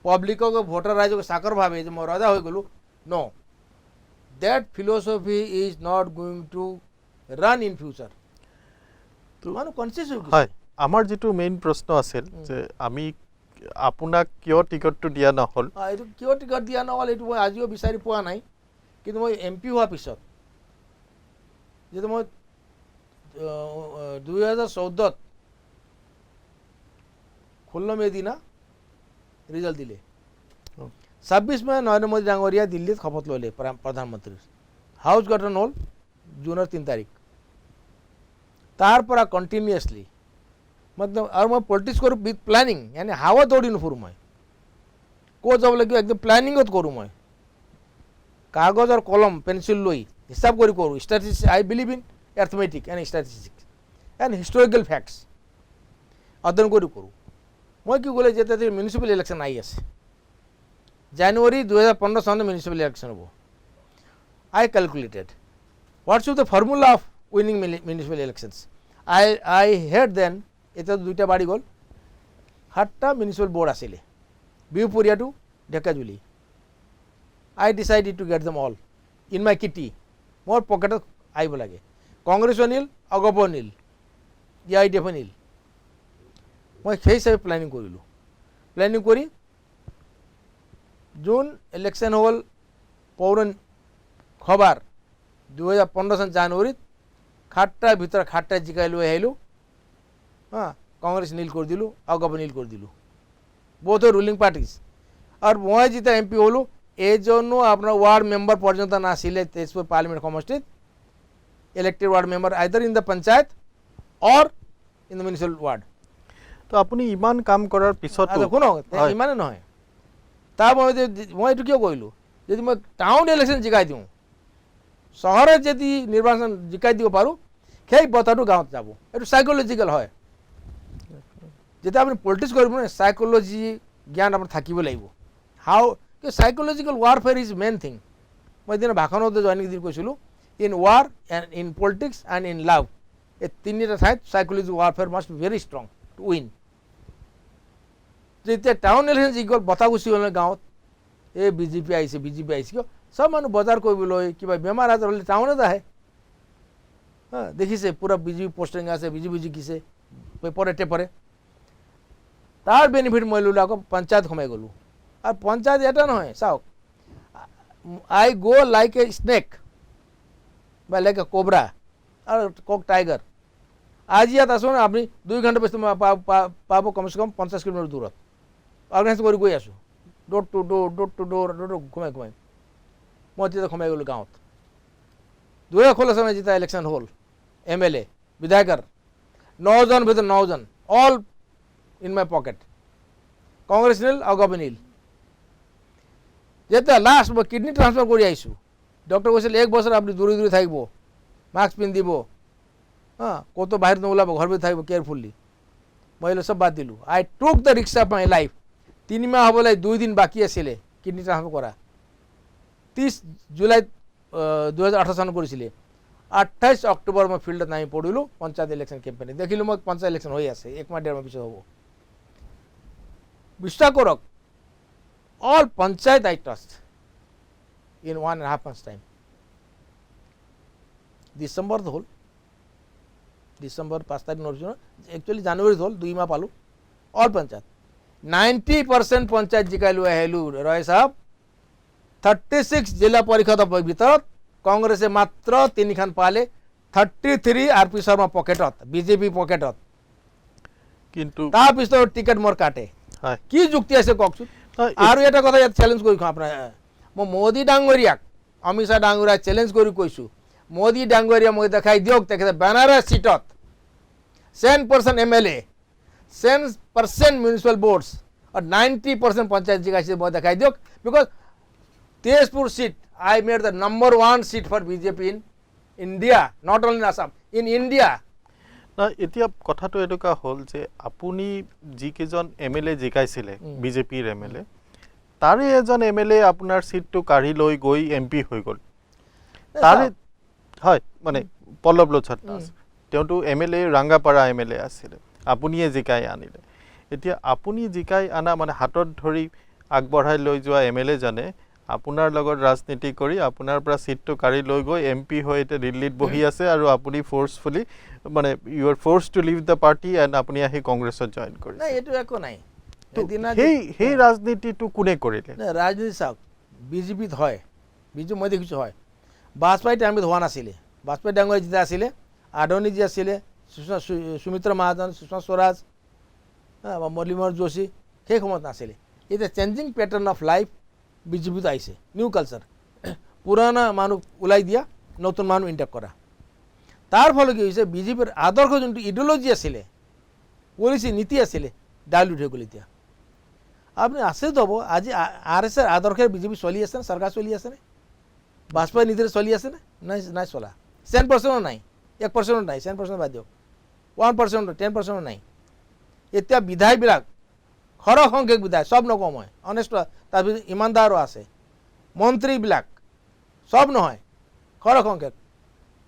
পাব্লিকক ভোটাৰ ৰাইজক চাকৰ ভাবে যে মই ৰজা হৈ গ'লোঁ, no', that philosophy is not going to run in future. মানুহ কনচিয়াছ হৈ গৈছে। হয়, আমাৰ যিটো মেইন প্ৰশ্ন আছিল যে আমি আপোনাক কিয় টিকটটো দিয়া নহ'ল। এইটো কিয় টিকট দিয়া নহ'ল এইটো মই আজিও বিচাৰি পোৱা নাই। কিন্তু মই MP হোৱাৰ পিছত, যিহেতু মই 2014 16 মে দিনা ৰিজাল্ট দিলে, 26 মে নৰেন্দ্ৰ মোদী ডাঙৰীয়া দিল্লীত শপত ল'লে প্ৰধানমন্ত্ৰীৰ। হাউচ গঠন হ'ল জুনৰ 3 তাৰিখ। তাৰ পৰা কণ্টিনিউৱাছলি একদম, আৰু মই পলিটিক্স কৰোঁ উইথ প্লেনিং, মানে হাৱা দৌৰি নুফুৰোঁ। মই ক'ত যাব লাগিব একদম প্লেনিঙত কৰোঁ। মই কাগজ আৰু কলম পেঞ্চিল লৈ হিচাপ কৰি কৰোঁ। Statistics, I believe in arithmetic and statistics and historical facts অধ্যয়ন কৰি কৰোঁ। মই কি ক'লে, যেতিয়া মিউনিচিপেল ইলেকশ্যন আহি আছে, জানুৱাৰী 2015 চনত মিউনিচিপেল ইলেকশ্যন হ'ব। I calculated what should the formula of winning municipal elections. I had then, এতিয়া 2টা বাঢ়ি গ'ল, 7টা মিউনিচিপেল বৰ্ড আছিলে, Bihpuria to Dhekiajuli. I decided to get them all in my kitty, মোৰ পকেটত আহিব লাগে। কংগ্ৰেছো নিল, অগপো নিল, EIDF নিল। মই সেই হিচাপে প্লেনিং কৰিলোঁ। প্লেনিং কৰি যোন ইলেকশ্যন হ'ল পৌৰ সভাৰ 2015 চন জানুৱাৰীত, 7টাৰ ভিতৰত 7টা জিকাই লৈ আহিলোঁ। কংগ্ৰেছ নীল কৰি দিলোঁ, অগপ নীল কৰি দিলোঁ, বোথ ৰুলিং পাৰ্টিজ। আর মই যেতিয়া এম পি হলো এই জন্য আপনার ওয়ার্ড মেম্বার পর্যন্ত না ছিলে তেজপুর পার্লামেন্ট সমষ্টিত elected ward member either in the panchayat or in the municipal ward. তো আপুনি ইমান কাম কৰাৰ পিছতো আচ্ছা শুনক ইমানে নহয় তাৰ মই এইটো কিয় কৰিলোঁ যদি মই টাউন ইলেকশ্যন জিকাই দিওঁ চহৰত যদি নিৰ্বাচন জিকাই দিব পাৰোঁ সেই বঁটাটো গাঁৱত যাব। এইটো চাইক'লজিকেল হয়। যেতিয়া আপুনি পলিটিক্স কৰিব নহয় চাইক'লজি জ্ঞান আপোনাৰ থাকিব লাগিব। How psychological warfare is main thing. মই এদিন ভাষণতে জইনিং দি কৈছিলোঁ in war and in politics and in love এই তিনিটা ঠাইত psychology warfare must be very strong to win. যেতিয়া টাউন ইলেকশ্যন যি গ'ল বঁটা গুচি গ'ল গাঁৱত এই বিজেপি আহিছে কিয় চব মানুহ বজাৰ কৰিবলৈ কিবা বেমাৰ আজাৰ হ'লে টাউনত আহে। দেখিছে পুৰা বিজেপি পোষ্টিং আছে বিজেপি জিকিছে পেপাৰে টেপাৰে। তাৰ বেনিফিট মই ল'লোঁ আকৌ পঞ্চায়ত সোমাই গ'লোঁ। আৰু পঞ্চায়ত এটা নহয় চাওক আই গ' লাইক এ স্নেক বা লাইক এ কোবৰা আৰু কক টাইগাৰ। আজি ইয়াত আছোঁ না আপুনি 2 ঘণ্টা পিছত পাব কমচে কম 50 কিলোমিটাৰ দূৰত অৰ্গেনাইজ কৰি গৈ আছোঁ ডোৰ টু ডোৰ ঘুমাই মই তেতিয়া সোমাই গ'লোঁ গাঁৱত। 2016 চনত যেতিয়া ইলেকশ্যন হ'ল MLA বিধায়কৰ 9 জন ভিতৰত 9 জন all in my pocket Congress nil আৰু গভৰ্ণমেণ্ট নীল। যেতিয়া লাষ্ট মই কিডনি ট্ৰান্সফাৰ কৰি আহিছোঁ ডক্টৰ কৈছিল 1 বছৰ আপুনি দূৰে থাকিব মাস্ক পিন্ধিব ক'তো বাহিৰত নোলাব ঘৰ ভিতৰত থাকিব কেয়াৰফুলি। মই চব বাদ দিলোঁ। I took the risks of my life. 3 মাহ হ'বলৈ 2 দিন বাকী আছিলে কিডনি ট্ৰান্সফাৰ কৰা। 30 জুলাইত 2018 চনত কৰিছিলে। 28 অক্টোবৰ মই ফিল্ডত নামি পৰিলোঁ পঞ্চায়ত ইলেকশ্যন কেম্পেইনে। দেখিলোঁ মই পঞ্চায়ত ইলেকশ্যন হৈ আছে 1 মাহ 1.5 মাহ পিছত হ'ব। বিশ্বাস কৰক all panchayat I trust in 1.5 months time. ডিচেম্বৰত হ'ল ডিচেম্বৰ 5 তাৰিখ নৰিছোঁ একচুৱেলি জানুৱাৰীত হ'ল 2 মাহ পালোঁ। অল পঞ্চায়ত 90% পঞ্চায়ত জিকাই লৈ আহিলোঁ ৰয় চাহাব। 36 জিলা পৰিষদৰ ভিতৰত কংগ্ৰেছে মাত্ৰ 3খন পালে 33 আৰ পি শৰ্মা পকেটত বিজেপি পকেটত। কিন্তু তাৰপিছত টিকেট মোৰ কাটে কি যুক্তি আছে কওকচোন। আৰু এটা কথা ইয়াত চেলেঞ্জ কৰি খাওঁ আপোনাৰ মই মোদী ডাঙৰীয়াক অমিত শ্বাহ ডাঙৰীয়াক চেলেঞ্জ কৰি কৈছোঁ মোদী ডাঙৰীয়া মই দেখাই দিয়ক তেখেতে বেনাৰস চিটত 10% MLA 10% মিউনিচিপাল বৰ্ডছ আৰু 90% পঞ্চায়ত জিকাইছে মই দেখাই দিয়ক। Because Tezpur seat I made the number 1 seat for BJP in India, not only in Assam, in India. না এতিয়া কথাটো এনেকুৱা হ'ল যে আপুনি যিকেইজন MLA জিকাইছিলে বিজেপিৰ MLA তাৰে এজন MLA আপোনাৰ সিটটো কাঢ়ি লৈ গৈ MP হৈ গ'ল। তাৰে হয় মানে পল্লৱ লোচন দাস তেওঁটো MLA ৰাংগাপাৰা MLA আছিলে আপুনিয়ে জিকাই আনিলে। এতিয়া আপুনি জিকাই আনা মানে হাতত ধৰি আগবঢ়াই লৈ যোৱা MLA জানে আপোনাৰ লগত ৰাজনীতি কৰি আপোনাৰ পৰা সিটটো কাঢ়ি লৈ গৈ MP হৈ এতিয়া দিল্লীত বহি আছে আৰু আপুনি ফোৰ্সফুলি মানে you are forced to leave the party and আপুনি আহি কংগ্ৰেছত জইন কৰিছে। নাই এইটো একো নাই। সেই ৰাজনীতিটো কোনে কৰিলে? ৰাজনীতি চাওক বিজেপিত হয় বিজু মই দেখিছোঁ হয় বাজপেয়ী টাইমত হোৱা নাছিলে। বাজপেয়ী ডাঙৰীয়া যেতিয়া আছিলে আদৰণি যি আছিলে সুমিত্ৰা মহাজন সুষমা স্বৰাজ মুৰলীধৰ যোশী সেই সময়ত নাছিলে। এতিয়া চেঞ্জিং পেটাৰ্ণ অফ লাইফ বিজেপিত আহিছে নিউ কালচাৰ পুৰণা মানুহ ওলাই দিয়া নতুন মানুহ ইণ্টেক্ট কৰা। তাৰ ফলত কি হৈছে বিজেপিৰ আদৰ্শ যোনটো ইডিঅ'লজি আছিলে পলিচি নীতি আছিলে ডাইলুট হৈ গ'ল। এতিয়া আপুনি আচৰিত হ'ব আজি RSৰ আদৰ্শে বিজেপি চলি আছেনে চৰকাৰ চলি আছেনে বাজপেয়ী নীতিৰে চলি আছেনে নাই চলা। 10% নাই 1% নাই 10% বাদ দিয়ক 1% 10% নাই। এতিয়া বিধায়কবিলাক সৰহ সংখ্যক বিধায়ক চব নকওঁ মই অনেষ্ট তাৰপিছত ইমানদাৰো আছে মন্ত্ৰীবিলাক চব নহয় সৰহ সংখ্যক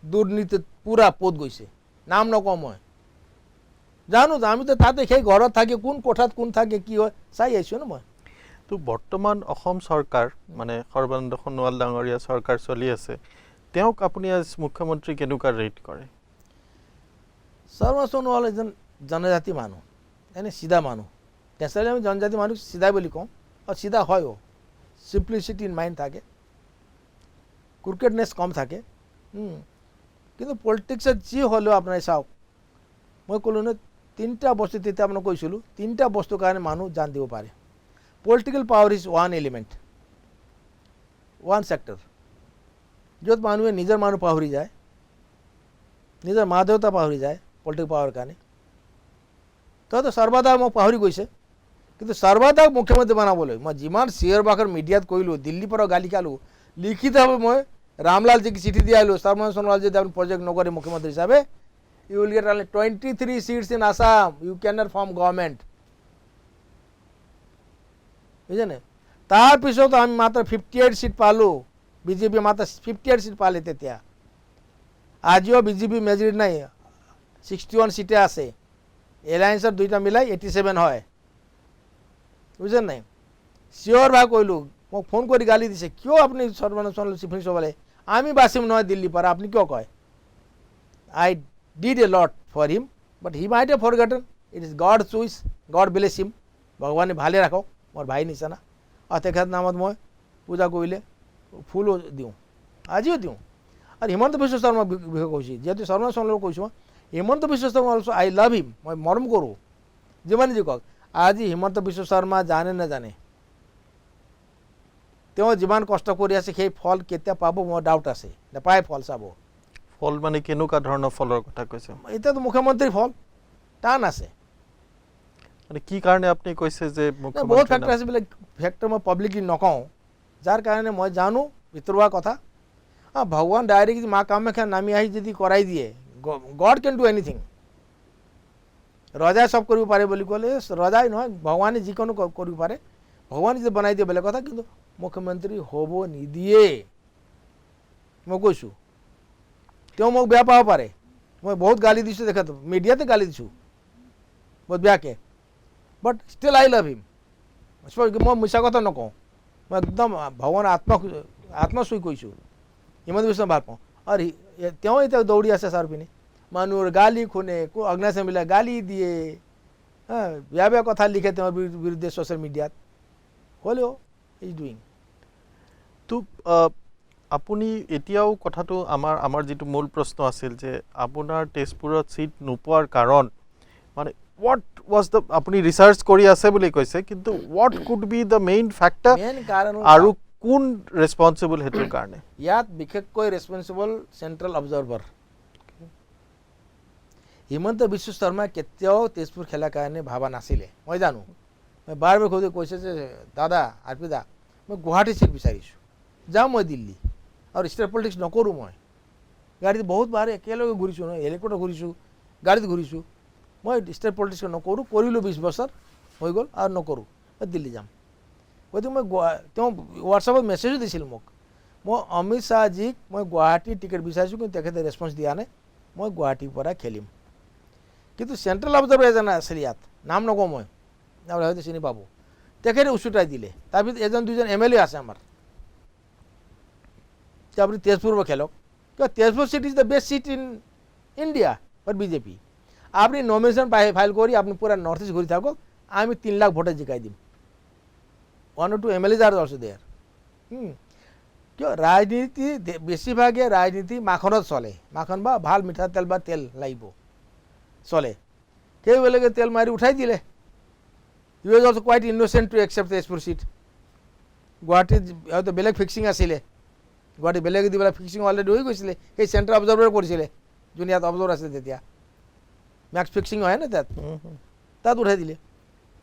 দুৰ্নীতিত পুৰা পোত গৈছে। নাম নকওঁ মই জানো আমিতো তাতে সেই ঘৰত থাকি কোন কোঠাত কোন থাকে কি হয় চাই আহিছোঁ ন মই। তো বৰ্তমান অসম চৰকাৰ মানে সৰ্বানন্দ সোণোৱাল ডাঙৰীয়া চৰকাৰ চলি আছে তেওঁক আপুনি আজ মুখ্যমন্ত্ৰী কেনেকুৱা ৰেট কৰে? সৰ্বানন্দ সোণোৱাল এজন জনজাতি মানুহ এনে চিধা মানুহ। নেচাৰেলি আমি জনজাতি মানুহ চিধা বুলি কওঁ আৰু চিধা হয়ও। চিম্পলিচিটি ইন মাইণ্ড থাকে ক্ৰিকেটনেছ কম থাকে। কিন্তু পলিটিক্সত যি হ'লেও আপোনাৰ চাওক মই ক'লোঁ ন 3টা বস্তু তেতিয়া আপোনাক কৈছিলোঁ 3টা বস্তুৰ কাৰণে মানুহ জান দিব পাৰে। Political power is one element, one sector. য'ত মানুহে নিজৰ মানুহ পাহৰি যায়, নিজৰ মা দেউতা পাহৰি যায় পলিটিকেল পাৱাৰ কাৰণে, তহঁতে সৰ্বদাক মোক পাহৰি গৈছে। কিন্তু সৰ্বদাক মুখ্যমন্ত্ৰী বনাবলৈ মই যিমান শ্বেয়াৰ বাখৰ মিডিয়াত কৰিলোঁ, দিল্লীৰ পৰা গালি খালোঁ, লিখিতভাৱে মই ৰামলালজীক চিঠি দিয়া আহিলোঁ, সৰ্বানন্দ সোণোৱাল যদি আপুনি প্ৰজেক্ট নকৰে মুখ্যমন্ত্ৰী হিচাপে, you will get only 23 seats in Assam, you cannot form government. বুজিছেনে? তাৰপিছত আমি মাত্ৰ 58 সিট পালোঁ, বিজেপি মাত্ৰ 58 সিট পালে তেতিয়া। আজিও বিজেপি মেজৰিটি নাই, 61 সিটে আছে, এলায়েন্সৰ দুইটা মিলাই 87 হয়। বুজিছে নাই? চিঞৰ বাখৰ কৰিলোঁ, মোক ফোন কৰি গালি দিছে, কিয় আপুনি সৰ্বানন্দ সোণোৱাল চিফ মিনিষ্টাৰ হ'লে, আমি বাচিম নহয় দিল্লীৰ পৰা, আপুনি কিয় কয়? I did a lot for him, but he might have forgotten. It is God's choice. God bless him. ভগৱানে ভালে ৰাখক, মোৰ ভাই নিচিনা। আৰু তেখেতৰ নামত মই পূজা কৰিলে ফুলো দিওঁ, আজিও দিওঁ। আৰু হিমন্ত বিশ্ব শৰ্মাৰ বিষয়ে কৈছোঁ, যিহেতু সৰ্বানন্দ সোণোৱালক কৈছোঁ, Himanta Biswa Sarma also' I love হিম, মই মৰম কৰোঁ যিমানে যি কওক। আজি হিমন্ত বিশ্ব শৰ্মা জানে নাজানে, তেওঁ যিমান কষ্ট কৰি আছে সেই ফল কেতিয়া পাব মোৰ ডাউট আছে, নাপায় ফল চাব। ফল মানে কেনেকুৱা ধৰণৰ ফলৰ কথা কৈছে? এতিয়াতো মুখ্যমন্ত্ৰীৰ ফল টান আছে। মানে কি কাৰণে আপুনি কৈছে যে বহুত ফেক্টৰ আছে, বিলাক ফেক্টৰ মই পাব্লিকলি নকওঁ, যাৰ কাৰণে মই জানো ভিতৰুৱা কথা। ভগৱান ডাইৰেক্ট মা কামাখ্যা নামি আহি যদি কৰাই দিয়ে, গড কেন ডু এনিথিং। ৰজাই চব কৰিব পাৰে বুলি ক'লে ৰজাই নহয়, ভগৱানে যিকোনো কৰিব পাৰে। ভগৱানে যদি বনাই দিয়ে বেলেগ কথা, কিন্তু মুখ্যমন্ত্ৰী হ'ব নিদিয়ে। মই কৈছোঁ, তেওঁ মোক বেয়া পাব পাৰে, মই বহুত গালি দিছোঁ, তেখেত মিডিয়াতে গালি দিছোঁ বহুত বেয়াকৈ, বাট ষ্টিল আই লাভ হিম। মই মিছা কথা নকওঁ, মই একদম ভগৱানৰ আত্মচুই কৈছোঁ, হিমন্ত বিশ্ব ভাল পাওঁ। আৰু তেওঁ এতিয়া দৌৰি আছে ছাৰ পিনে, মানুহৰ গালি শুনে, অগ্নাশয়বিলাক গালি দিয়ে, বেয়া বেয়া কথা লিখে তেওঁৰ বিৰুদ্ধে ছ'চিয়েল মিডিয়াত, হ'লেও ইজ ডুইং। তো আপুনি এতিয়াও কথাটো আমাৰ যিটো মূল প্ৰশ্ন আছিল যে আপোনাৰ তেজপুৰত ছিট নোপোৱাৰ কাৰণ মানে হোৱাট ৱাজ দ্য, আপুনি ৰিচাৰ্চ কৰি আছে বুলি কৈছে, কিন্তু what could be the main factor আৰু কোন ৰেছপনচিবল সেইটোৰ কাৰণে? ইয়াত বিশেষকৈ responsible central observer Himanta Biswa শৰ্মাই কেতিয়াও তেজপুৰ খেলাৰ কাৰণে ভাবা নাছিলে, মই জানো। মই বাৰ বাৰ খুদি কৈছে যে দাদা আৰ্পিদা, মই গুৱাহাটী চিট বিচাৰিছোঁ, যাওঁ মই দিল্লী, আৰু ষ্টেট পলিটিক্স নকৰোঁ। মই গাড়ীত বহুত বাৰ একেলগে ঘূৰিছোঁ নহয়, হেলিকপ্টাৰ ঘূৰিছোঁ, গাড়ীত ঘূৰিছোঁ। মই ষ্টেট পলিটিক্স নকৰোঁ, কৰিলোঁ 20 বছৰ হৈ গ'ল আৰু নকৰোঁ, মই দিল্লী যাম। গতিকে মই তেওঁ হোৱাটছআপত মেছেজো দিছিল মোক, মই অমিত শ্বাহজীক মই গুৱাহাটীৰ টিকেট বিচাৰিছোঁ, কিন্তু তেখেতে ৰেছপন্স দিয়া নাই, মই গুৱাহাটীৰ পৰা খেলিম। কিন্তু চেণ্ট্ৰেল অবজাৰ্ভাৰ এজন আছিল ইয়াত, নাম নকওঁ মই, আপোনালোকে হয়তো চিনি পাব, তেখেতে উচুটাই দিলে। তাৰপিছত এজন দুজন MLA আছে আমাৰ, আপুনি তেজপুৰৰ পৰা খেলক, কিয় Tezpur seat is the best seat in India for BJP. আপনি নমিনেশ্যন ফাইল কৰি আপনি পুরা নর্থ ইস্ট ঘুরে থাকক, আমি 3 লাখ ভোটে জিকাই দিম। 1 or 2 MLAs are also there. কিয় ৰাজনীতি বেছিভাগে ৰাজনীতি মাখনত চলে, মাখন বা ভাল মিঠাতেল বা তেল লাগিব চলে, সেইবিলাকে তেল মাৰি উঠাই দিলে। He was also quite innocent to accept the Tezpur seat. গুৱাহাটীত হয়তো বেলেগ ফিক্সিং আছিলে, গুৱাহাটী বেলেগ দিবলৈ ফিক্সিং অলৰেডি হৈ গৈছিলে, সেই চেণ্টাৰ অবজাৰ্ভাৰ কৰিছিলে যোন ইয়াত অবজাৰ্ভাৰ আছিলে তেতিয়া, মেক্স ফিক্সিং হয় না তাত উঠাই দিলে।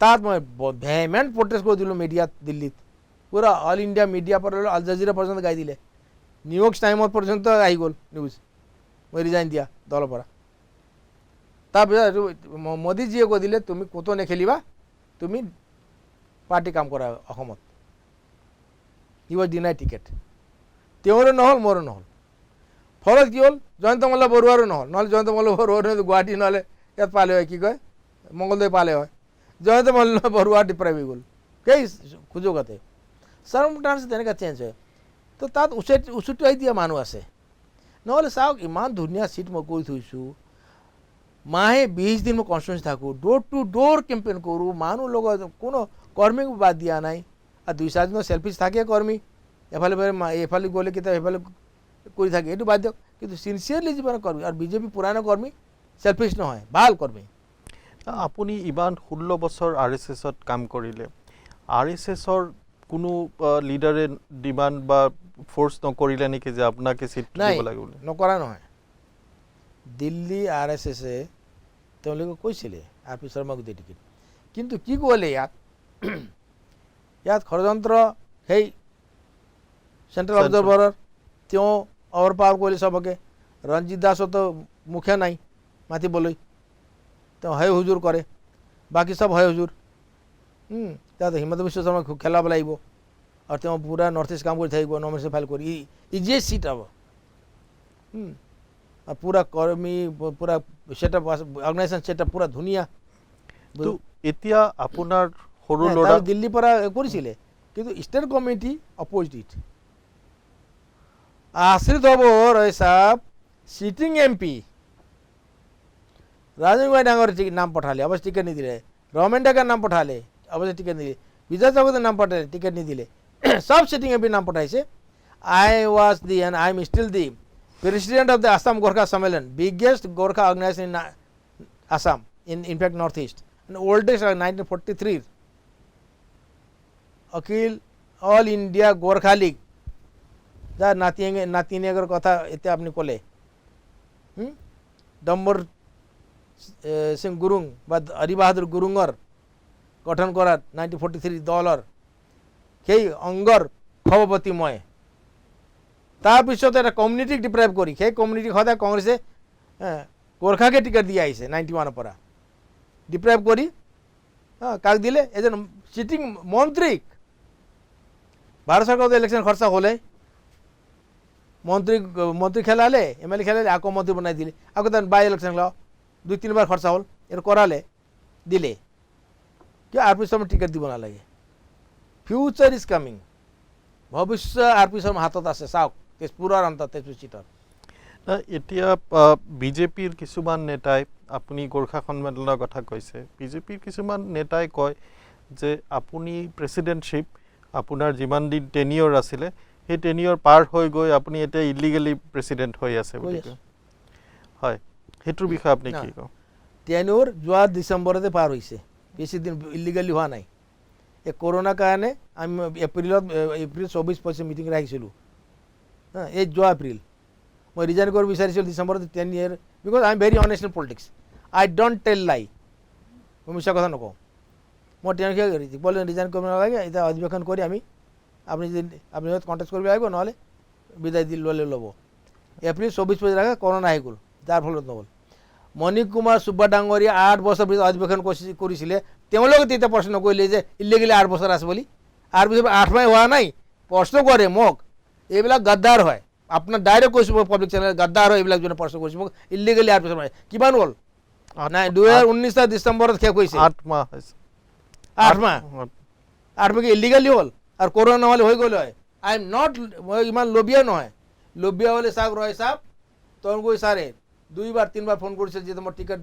তাত মই ভেহেমেণ্ট প্ৰটেষ্ট কৰি দিলোঁ মিডিয়াত, দিল্লীত পুৰা অল ইণ্ডিয়া মিডিয়া পৰা আল জাজিৰা পৰ্যন্ত গাই দিলে, নিউয়ৰ্ক টাইমত পৰ্যন্ত আহি গ'ল নিউজ মই ৰিজাইন দিয়া দলৰ পৰা। তাৰপিছত মোদীজীয়ে কৈ দিলে তুমি ক'তো নেখেলিবা, তুমি পাৰ্টি কাম কৰা অসমত। হি ৱাজ ডিনাই টিকেট, তেওঁৰো নহ'ল মোৰো নহ'ল। ফলত কি হ'ল, জয়ন্ত মল্ল বৰুৱাৰো নহ'ল, নহ'লে জয়ন্ত মল্ল বৰুৱাৰ গুৱাহাটী নহ'লে ইয়াত পালে হয়, কি কয় মংগলদৈ পালে হয়, জয়ন্ত মল্ল বৰুৱা ডিপ্ৰাইভ হৈ গ'ল সেই সুযোগতে। চাৰ্মটাৰ্ছ তেনেকৈ চেঞ্জ হয়, তো তাত উচুটাই দিয়া মানুহ আছে। নহ'লে চাওক ইমান ধুনীয়া চিট মই কৰি থৈছোঁ, মাহে 20 দিন মই কনষ্টিটিউঞ্চি থাকোঁ, ডোৰ টু ডোৰ কেম্পেইন কৰোঁ, মানুহ লগত কোনো কৰ্মীক বাদ দিয়া নাই। আৰু 2-4 দিনৰ চেলফিছ থাকে কৰ্মী, এফালে গ'লে কেতিয়াবা এফালে কৰি থাকে, এইটো বাদ দিয়ক, কিন্তু চিনচিয়াৰলি যিমান কৰ্মী, আৰু বিজেপি পুৰণা কৰ্মী চেলফিছ নহয়, ভাল কৰ্মী। আপুনি ইমান 16 বছৰ RSSত কাম কৰিলে, RSSৰ কোনো লিডাৰে ডিমাণ্ড বা ফোৰ্স নকৰিলে নেকি যে আপোনাকে সিট নাই দিব লাগে বুলি নকৰা নহয় দিল্লী RSSে তেওঁলোকে কৈছিলে RP শৰ্মাক দিয়ে টিকেট কিন্তু কি ক'লে ইয়াত ষড়যন্ত্ৰ সেই সেন্ট্ৰেল অবজাৰ্ভাৰৰ তেওঁ অভাৰ পাৱাৰ কৰিলে সবকে ৰঞ্জিত দাসতো মুখে নাই মাতিবলৈ তেওঁ হয় হুজুৰ কৰে বাকী সব হয় হুজুৰ তাত হিমন্ত বিশ্ব শৰ্মাক খেলাব লাগিব আৰু তেওঁ পুৰা নৰ্থ ইষ্ট কাম কৰি থাকিব নমিনেশ্যন ফাইল কৰি ইজিয়েষ্ট সিট হ'ব আৰ পুৰা কৰ্মী পুৰা সেটআপ অৰ্গানাইজেশন সেটআপ পুৰা ধুনিয়া তো এতিয়া আপোনাৰ সৰু ল'ৰা দিল্লীৰ পৰা কৰিছিলে কিন্তু ষ্টেট কমিটি অপোজড ইট আশ্রিত হব রয় সাহেব সিটিং এমপি राजन गोहाई डांगर नाम पठाले अवश्य टिकट नहीं दिले रमेन डागर नाम पठाले अवश्य टिकट नहीं दिले विजय चौधरी नाम पठाले टिकट नहीं दिले सब सिटिंग एमपी नाम पठाइसे I was the and I am still the President of the Assam Gorkha Sammelan, biggest Gorkha organization in Assam, in fact Northeast, and oldest 1943. Akhil All India Gorkha League. যা নাতিনেগর কথা এতে আপনি কলে ডম্বর সিং গুরুং বা হরিবাহাদুর গুরুঙর গঠন করার 1943 দলর সেই অঙ্গর সভাপতিময় তাৰপিছত এটা কমিউনিটিক ডিপ্ৰাইভ কৰি সেই কমিউনিটিক সদায় কংগ্ৰেছে গোৰ্খাকে টিকেট দি আহিছে 91 পৰা ডিপ্ৰাইভ কৰি কাক দিলে এজন সিটিং মন্ত্ৰীক ভাৰত চৰকাৰৰ ইলেকশ্যন খৰচা হ'লে মন্ত্ৰী খেলালে এমএলএ খেলালে আকৌ মন্ত্ৰী বনাই দিলে আকৌ তাত বাই ইলেকশ্যন লাও 2-3 বাৰ খৰচা হ'ল এৰ কৰালে দিলে কি আৰপি শৰ্মা টিকেট দিব নালাগে ফিউচাৰ ইজ কামিং ভবিষ্য আৰপি শৰ্মা হাতত আছে চাওক তেজপুৰৰ অন্তত তেজপুৰ চিটৰ এতিয়া বিজেপিৰ কিছুমান নেতাই আপুনি গোৰ্খা সন্মিলনৰ কথা কৈছে বিজেপিৰ কিছুমান নেতাই কয় যে আপুনি প্ৰেসিডেন্টশিপ আপোনাৰ যিমান দিন টেনিয়ৰ আছিলে সেই টেনিয়ৰ পাৰ হৈ গৈ আপুনি এতিয়া ইলিগেলি প্ৰেসিডেন্ট হৈ আছে বুলি হয় হেতুৰ বিষয়ে আপুনি কি কয় টেনিয়ৰ যোৱা ডিসেম্বৰতে পাৰ হৈছে বেছি দিন ইলিগেলি হোৱা নাই এই কৰোনা কাৰণে আমি এপ্ৰিল 24-25 মিটিং ৰাখিছিলোঁ এই যোৱা এপ্ৰিল মই ৰিজাইন কৰিব বিচাৰিছিলোঁ ডিসেম্বৰত 10 ইয়াৰ because I am very honest in politics I don't tell lie মই মিছা কথা নকওঁ মই তেনেকৈ বলে ৰিজাইন কৰিব নালাগে এতিয়া অধিৱেশন কৰি আমি আপুনি যদি আপুনি কণ্টেক্ট কৰিব লাগিব নহ'লে বিদায় দি ল'লে ল'ব এপ্ৰিল 24 ৰাখা কৰোনা আহি গ'ল যাৰ ফলত নহ'ল মণিক কুমাৰ সুব্বা ডাঙৰীয়া 8 বছৰ পিছত অধিৱেশন কৰিছিলে তেওঁলোকে তেতিয়া প্ৰশ্ন কৰিলে যে ইলিগেলি 8 বছৰ আছে বুলি 8 বছৰ 8 মাহ হোৱা নাই প্ৰশ্ন কৰে মোক এইবিলাক গাদ্দাৰ হয় আপোনাৰ ডাইৰেক্ট কৈছোঁ মই পাব্লিক চেনেল গাদ্দাৰ হয় এইবিলাক যোনে প্ৰশ্ন কৰিছে মোক ইলিগেলি 8 বছৰ কিমান হ'ল নাই 2019 ডিসেম্বৰত শেষ হৈছে 8 মাহ হৈছে 8 মাহ ইলিগেলি হ'ল আৰু করোনা নহ'লে হৈ গ'ল হয় আই এম নট মই ইমান লোভিয়া নহয় লোভিয়া হ'লে চাওক ৰয় সাহেব তংগুই ছাৰে 2-3 বাৰ ফোন কৰিছিল যে তোমাৰ টিকেট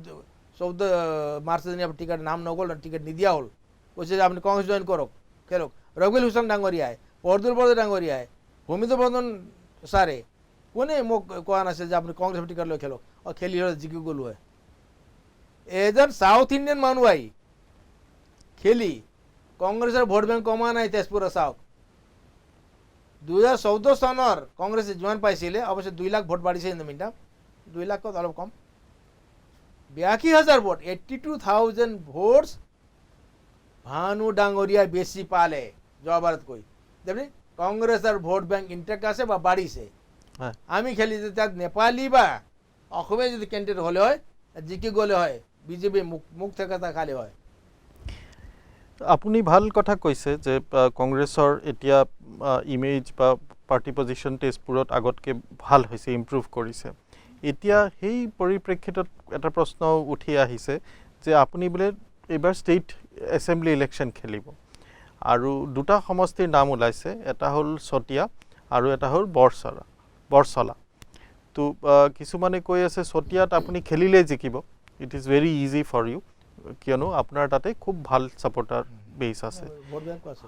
14 মাৰ্চ দিনা টিকেট নাম নগ'ল টিকেট নিদিয়া হ'ল কৈছে যে আপুনি কংগ্ৰেছ জইন কৰক খেলক ৰবিল হুছেইন ডাঙৰীয়াই পৰদুল বৰদলৈ ডাঙৰীয়াই ভূমিত বৰ্ধন ছাৰে কোনে মোক কোৱা নাছিল যে আপুনি কংগ্ৰেছ টিকেট লৈ খেলক খেলি জিকি গ'লো হয় এজন সাউথ ইণ্ডিয়ান মানুহ আহি খেলি কংগ্ৰেছৰ ভোট বেংক কমা নাই তেজপুৰত চাওক 2014 চনৰ কংগ্ৰেছে যিমান পাইছিলে অৱশ্যে 2 লাখ ভোট বাঢ়িছে ইন দ্য মিনটাইম 2 লাখ অলপ কম 82,000 ভোট 82,000 ভোটস ভানু ডাঙৰীয়া বেছি পালে যোৱাবাৰতকৈ দেখি কংগ্ৰেছৰ ভোট বেংক ইনটেক্ট আছে বা বাঢ়িছে আমি খেলি তাত নেপালী বা অসমীয়া যদি কেণ্ডিডেট হ'লে হয় জিকি গ'লে হয় বিজেপি মুখ থেকে তা খালি হয় আপুনি ভাল কথা কৈছে যে কংগ্ৰেছৰ এতিয়া ইমেজ বা পাৰ্টি পজিশন তেজপুৰত আগতকে ভাল হৈছে ইমপ্ৰুভ কৰিছে এতিয়া সেই পৰিপ্ৰেক্ষিতত এটা প্ৰশ্ন উঠি আহিছে যে আপুনি বোলে এবাৰ ষ্টেট এছেম্বলি ইলেকশ্যন খেলিব আৰু দুটা সমষ্টিৰ নাম ওলাইছে এটা হ'ল চতিয়া আৰু এটা হ'ল বৰছলা তো কিছুমানে কৈ আছে চতিয়াত আপুনি খেলিলে জিকিব it is very easy for you কিয়নো আপোনাৰ তাতে খুব ভাল সাপোৰ্টাৰ বেস আছে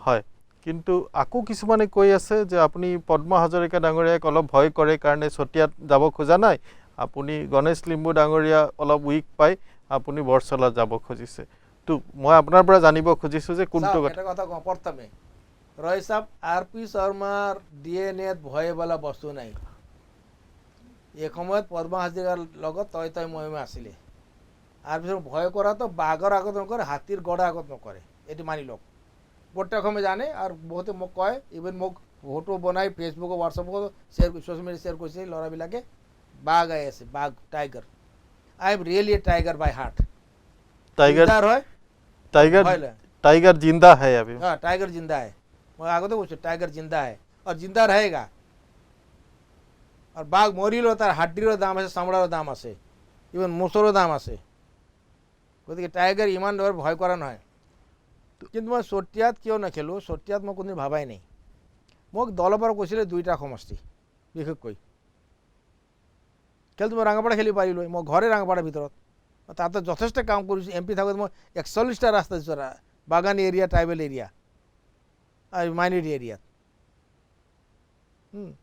হয় কিন্তু আকৌ কিছুমানে কৈ আছে যে আপুনি পদ্মা হাজৰিকা ডাঙৰীয়াক অলপ ভয় কৰে কাৰণে চতিয়াত যাব খোজা নাই আপুনি গণেশ লিম্বু ডাঙৰীয়া অলপ উইক পাই আপুনি বৰছলাত যাব খুজিছে তো মই আপোনাৰ পৰা জানিব খুজিছোঁ যে কোনটো চাওক, কথা এটা কথা কওঁ প্ৰথমে ৰয় সাহেব RP শৰ্মাৰ DNA ভয় বোলা বস্তু নাই। এই সময়ত পদ্মা হাজৰিকাৰ লগত তই মই আছিলে। RP শৰ্মা ভয় কৰাটো বাঘৰ আগত নকৰে, হাতীৰ গড়ৰ আগত নকৰে, এইটো মানি লওক। গোটেই অসমে জানে আৰু বহুতে মোক কয়, ইভেন মোক ফটো বনাই ফেচবুক হোৱাটছএপত শ্বেয়াৰ ছ'চিয়েল মিডিয়াত শ্বেয়াৰ কৰিছে ল'ৰাবিলাকে, বাঘ আহি আছে, বাঘ tiger. I am really a tiger by heart. Tiger হয় टाइगर ভয় লাগে। टाइगर जिंदा है अभी हाँ टाइगर जिंदा है, मैं आगे तो टाइगर जिंदा है और जिंदा रहेगा। और बाघ मरिलो तार हाड्डीर दाम আছে, চামড়ার দাম আছে, ইভেন মোচৰৰ দাম আছে। গতিকে টাইগাৰ ইমান ধৰ ভয় কৰা নহয়। কিন্তু মই চতিয়াত কিয় নেখেলোঁ, চতিয়াত মই কোনোদিন ভাবাই নাই। মোক দলৰ পৰা কৈছিলে 2টা সমষ্টি বিশেষকৈ খেলটো মই ৰাঙাপাৰা খেলি পাৰিলোঁ, মই ঘৰে ৰাঙাপাৰাৰ ভিতৰত, তাতে যথেষ্ট কাম কৰিছোঁ। MP থাকোঁতে মই 41টা ৰাস্তা দিছোঁ, বাগান area, tribal area R minority এৰিয়াত,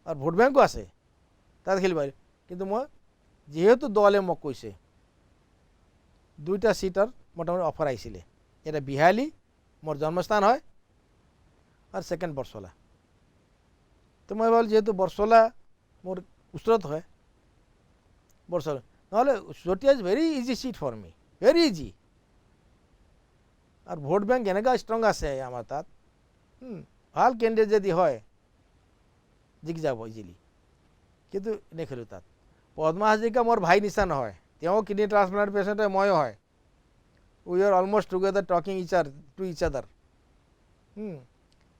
আৰ ভোট ব্যাংকও আছে, তাতে খেলি পাৰি। কিন্তু মই যেহেতু দলে মোক কৈছে 2টা সিটৰ মোটামুটি অফাৰ আহিছিলে। এটা বিহালী মোৰ জন্মস্থান হয় আৰ সেকেন্ড বৰছলা। তো মই ভাবিলোঁ যেহেতু বৰছলা মোৰ ওচৰত হয়, বৰছলা নহ'লে Sootea is very easy seat for me, very easy. আর ভোট ব্যাংক এনেকা স্ট্রং আছে আমার তাত, ভাল কেন্দ্রে যদি হয় জিকি যাব ইজিলি। কিন্তু নেখেলোঁ তাত। পদ্মা হাজৰিকা মোৰ ভাই নিচিনা নহয়, তেওঁ কিডনি ট্ৰান্সপ্লান্ট পেচেণ্ট হয়, ময়ো হয়। We are almost together talking to ইচ আদাৰ।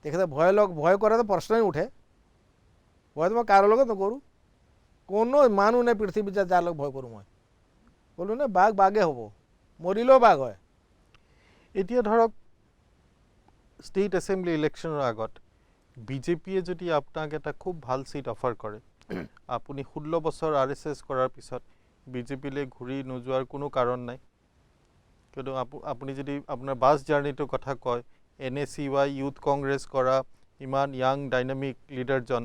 তেখেতে ভয় কৰাটো প্ৰশ্নই উঠে। ভয়তো মই কাৰো লগত নকৰোঁ, কোনো মানুহ নাই পৃথিৱীত যাৰ লগত ভয় কৰোঁ। মই ক'লোঁ নে বাঘ বাঘে হ'ব, মৰিলেও বাঘ হয়। এতিয়া ধৰক ষ্টেট এছেম্বলি ইলেকশ্যনৰ আগত বিজেপিয়ে যদি আপোনাক এটা খুব ভাল চিট অফাৰ কৰে, আপুনি 16 বছৰ RSS কৰাৰ পিছত বিজেপিলৈ ঘূৰি নোযোৱাৰ কোনো কাৰণ নাই। কিন্তু আপুনি যদি আপোনাৰ বাছ জাৰ্ণিটোৰ কথা কয়, NACY ইউথ কংগ্ৰেছ কৰা ইমান ইয়াং ডাইনামিক লিডাৰজন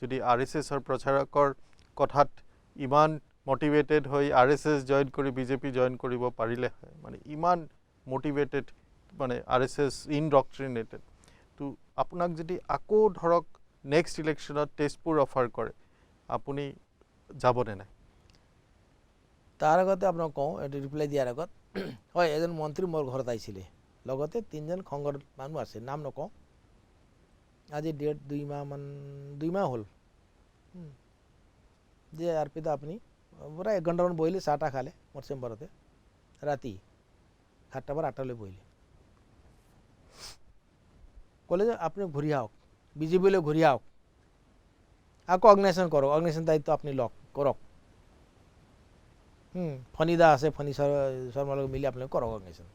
যদি RSSৰ প্ৰচাৰকৰ কথাত ইমান মটিভেটেড হৈ RSS জইন কৰি বিজেপি জইন কৰিব পাৰিলে হয়, মানে ইমান মোটিভেটেড, মানে RSS ইনডক্ট্ৰিনেটেড, তো আপোনাক যদি আকৌ ধৰক নেক্সট ইলেকশ্যনত তেজপুৰ অফাৰ কৰে, আপুনি যাবনে নাই? তাৰ আগতে আপোনাক কওঁ, এইটো ৰিপ্লাই দিয়াৰ আগত, হয় এজন মন্ত্ৰী মোৰ ঘৰত আহিছিলে, লগতে 3জন সংঘৰ মানুহ আছে, নাম নকওঁ। আজি 2 মাহ হ'ল যে RP দা আপুনি পুৰা 1 ঘণ্টামান বহিলে, চাহ তাহ খালে মোৰ চেম্বাৰতে, ৰাতি 7টাৰ পৰা 8টালৈ বহিলে। ক'লে যে আপুনি ঘূৰি আহক, বিজেপিলৈ ঘূৰি আহক, আকৌ অৰ্গেনাইজেশ্যন কৰক, অৰ্গেনাইজেশ্যন দায়িত্ব আপুনি লওক, কৰক। ফণিদা আছে, ফণি শৰ্মাৰ লগত মিলি আপোনালোকে কৰক অৰ্গেনাইজেশ্যন,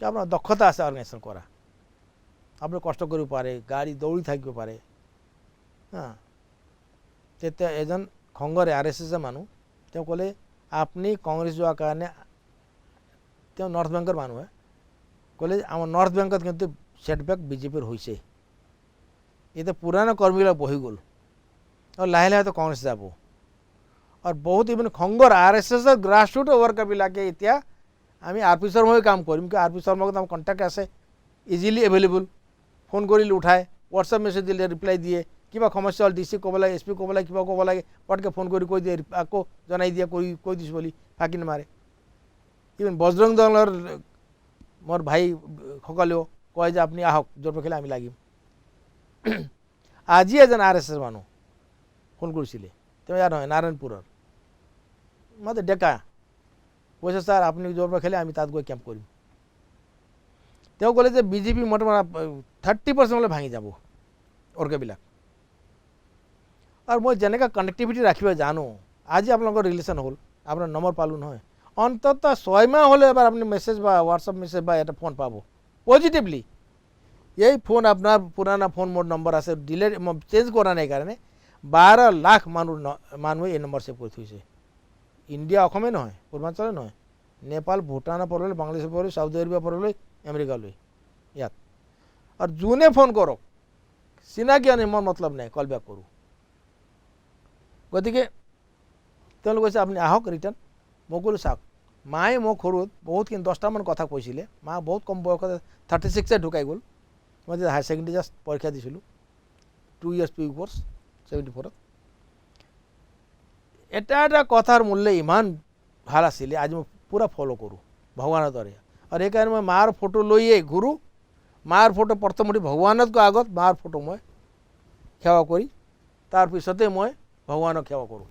আপোনাৰ দক্ষতা আছে অৰ্গেনাইজেশ্যন কৰা, আপুনি কষ্ট কৰিব পাৰে, গাড়ী দৌৰি থাকিব পাৰে। তেতিয়া এজন সংঘৰে RSSৰ মানুহ তেওঁ ক'লে আপুনি কংগ্ৰেছ যোৱাৰ কাৰণে, তেওঁ নৰ্থ বেংকৰ মানুহ হয়, ক'লে আমাৰ নৰ্থ বেংকত কিন্তু সেটবেক বিজেপিৰ হৈছে, এতিয়া পুৰণা কৰ্মীবিলাক বহি গ'ল আৰু লাহে লাহে কংগ্ৰেছ যাব। আৰু বহুত ইভেন সংঘৰ RSSৰ গ্ৰাছৰুট ৱৰ্কাৰবিলাকে এতিয়া আমি RP শৰ্মাই কাম কৰিম, কিয় RP শৰ্মাৰ লগত আমাৰ কণ্টেক্ট আছে, ইজিলি এভেইলেবল, ফোন কৰিলে উঠায়, হোৱাটছআপ মেছেজ দিলে ৰিপ্লাই দিয়ে, কিবা সমস্যা হ'ল DC ক'ব লাগে, SP ক'ব লাগে, কিবা ক'ব লাগে, পটকৈ ফোন কৰি কৈ দিয়ে, আকৌ জনাই দিয়ে, কৈ দিছোঁ বুলি ফাঁকি নামাৰে। ইভেন বজৰং দলৰ মোৰ ভাইসকলেও কয় যে আপুনি আহক, য'ৰ পৰা খেলে আমি লাগিম। আজি এজন RSS মানুহ ফোন কৰিছিলে, তেওঁ ইয়াৰ নহয়, নাৰায়ণপুৰৰ, মই ডেকা, কৈছে ছাৰ আপুনি য'ৰ পৰা খেলে আমি তাত গৈ কেম্প কৰিম। তেওঁ ক'লে যে বিজেপি মোটামুটি 30% ভাঙি যাব অৰ্গবিলাক। আৰু মই যেনেকৈ কানেক্টিভিটি ৰাখিব জানো, আজি আপোনালোকৰ ৰিলেশ্যন হ'ল, আপোনাৰ নম্বৰ পালোঁ নহয়, অন্ততঃ 6 মাহ হ'লে এবাৰ আপুনি মেছেজ বা হোৱাটছআপ মেছেজ বা এটা ফোন পাব পজিটিভলি। এই ফোন আপোনাৰ পুৰণা ফোন মোৰ নম্বৰ আছে, ডিলেট মই চেঞ্জ কৰা নাই কাৰণে 12 লাখ মানুহে এই নম্বৰ ছেভ কৰি থৈছে। ইণ্ডিয়া অসমেই নহয়, পূৰ্বাঞ্চলে নহয়, নেপাল, ভূটানৰ পৰা লৈ, বাংলাদেশৰ পৰা লৈ, চাউদি আৰবিয়াৰ পৰা লৈ, আমেৰিকালৈ, ইয়াত। আৰু যোনে ফোন কৰক, চিনাকি আনি মোৰ মতলব নাই, কল বেক কৰোঁ। গতিকে তেওঁলোকে কৈছে আপুনি আহক ৰিটাৰ্ণ। মই ক'লোঁ চাওক মায়ে মোক সৰুত বহুতখিনি 10টামান কথা কৈছিলে মা বহুত কম বয়সত 36 ঢুকাই গ'ল মই যেতিয়া হায়াৰ ছেকেণ্ডেৰী জাষ্ট পৰীক্ষা দিছিলোঁ 2 years before 74 এটা কথাৰ মূল্য ইমান ভাল আছিলে আজি মই পুৰা ফলো কৰোঁ ভগৱানৰ দৰে আৰু সেইকাৰণে মই মাৰ ফটো লৈয়ে ঘূৰোঁ মাৰ ফটো প্ৰথমতে ভগৱানতকৈ আগত মাৰ ফটো মই সেৱা কৰি তাৰপিছতে মই ভগৱানক সেৱা কৰোঁ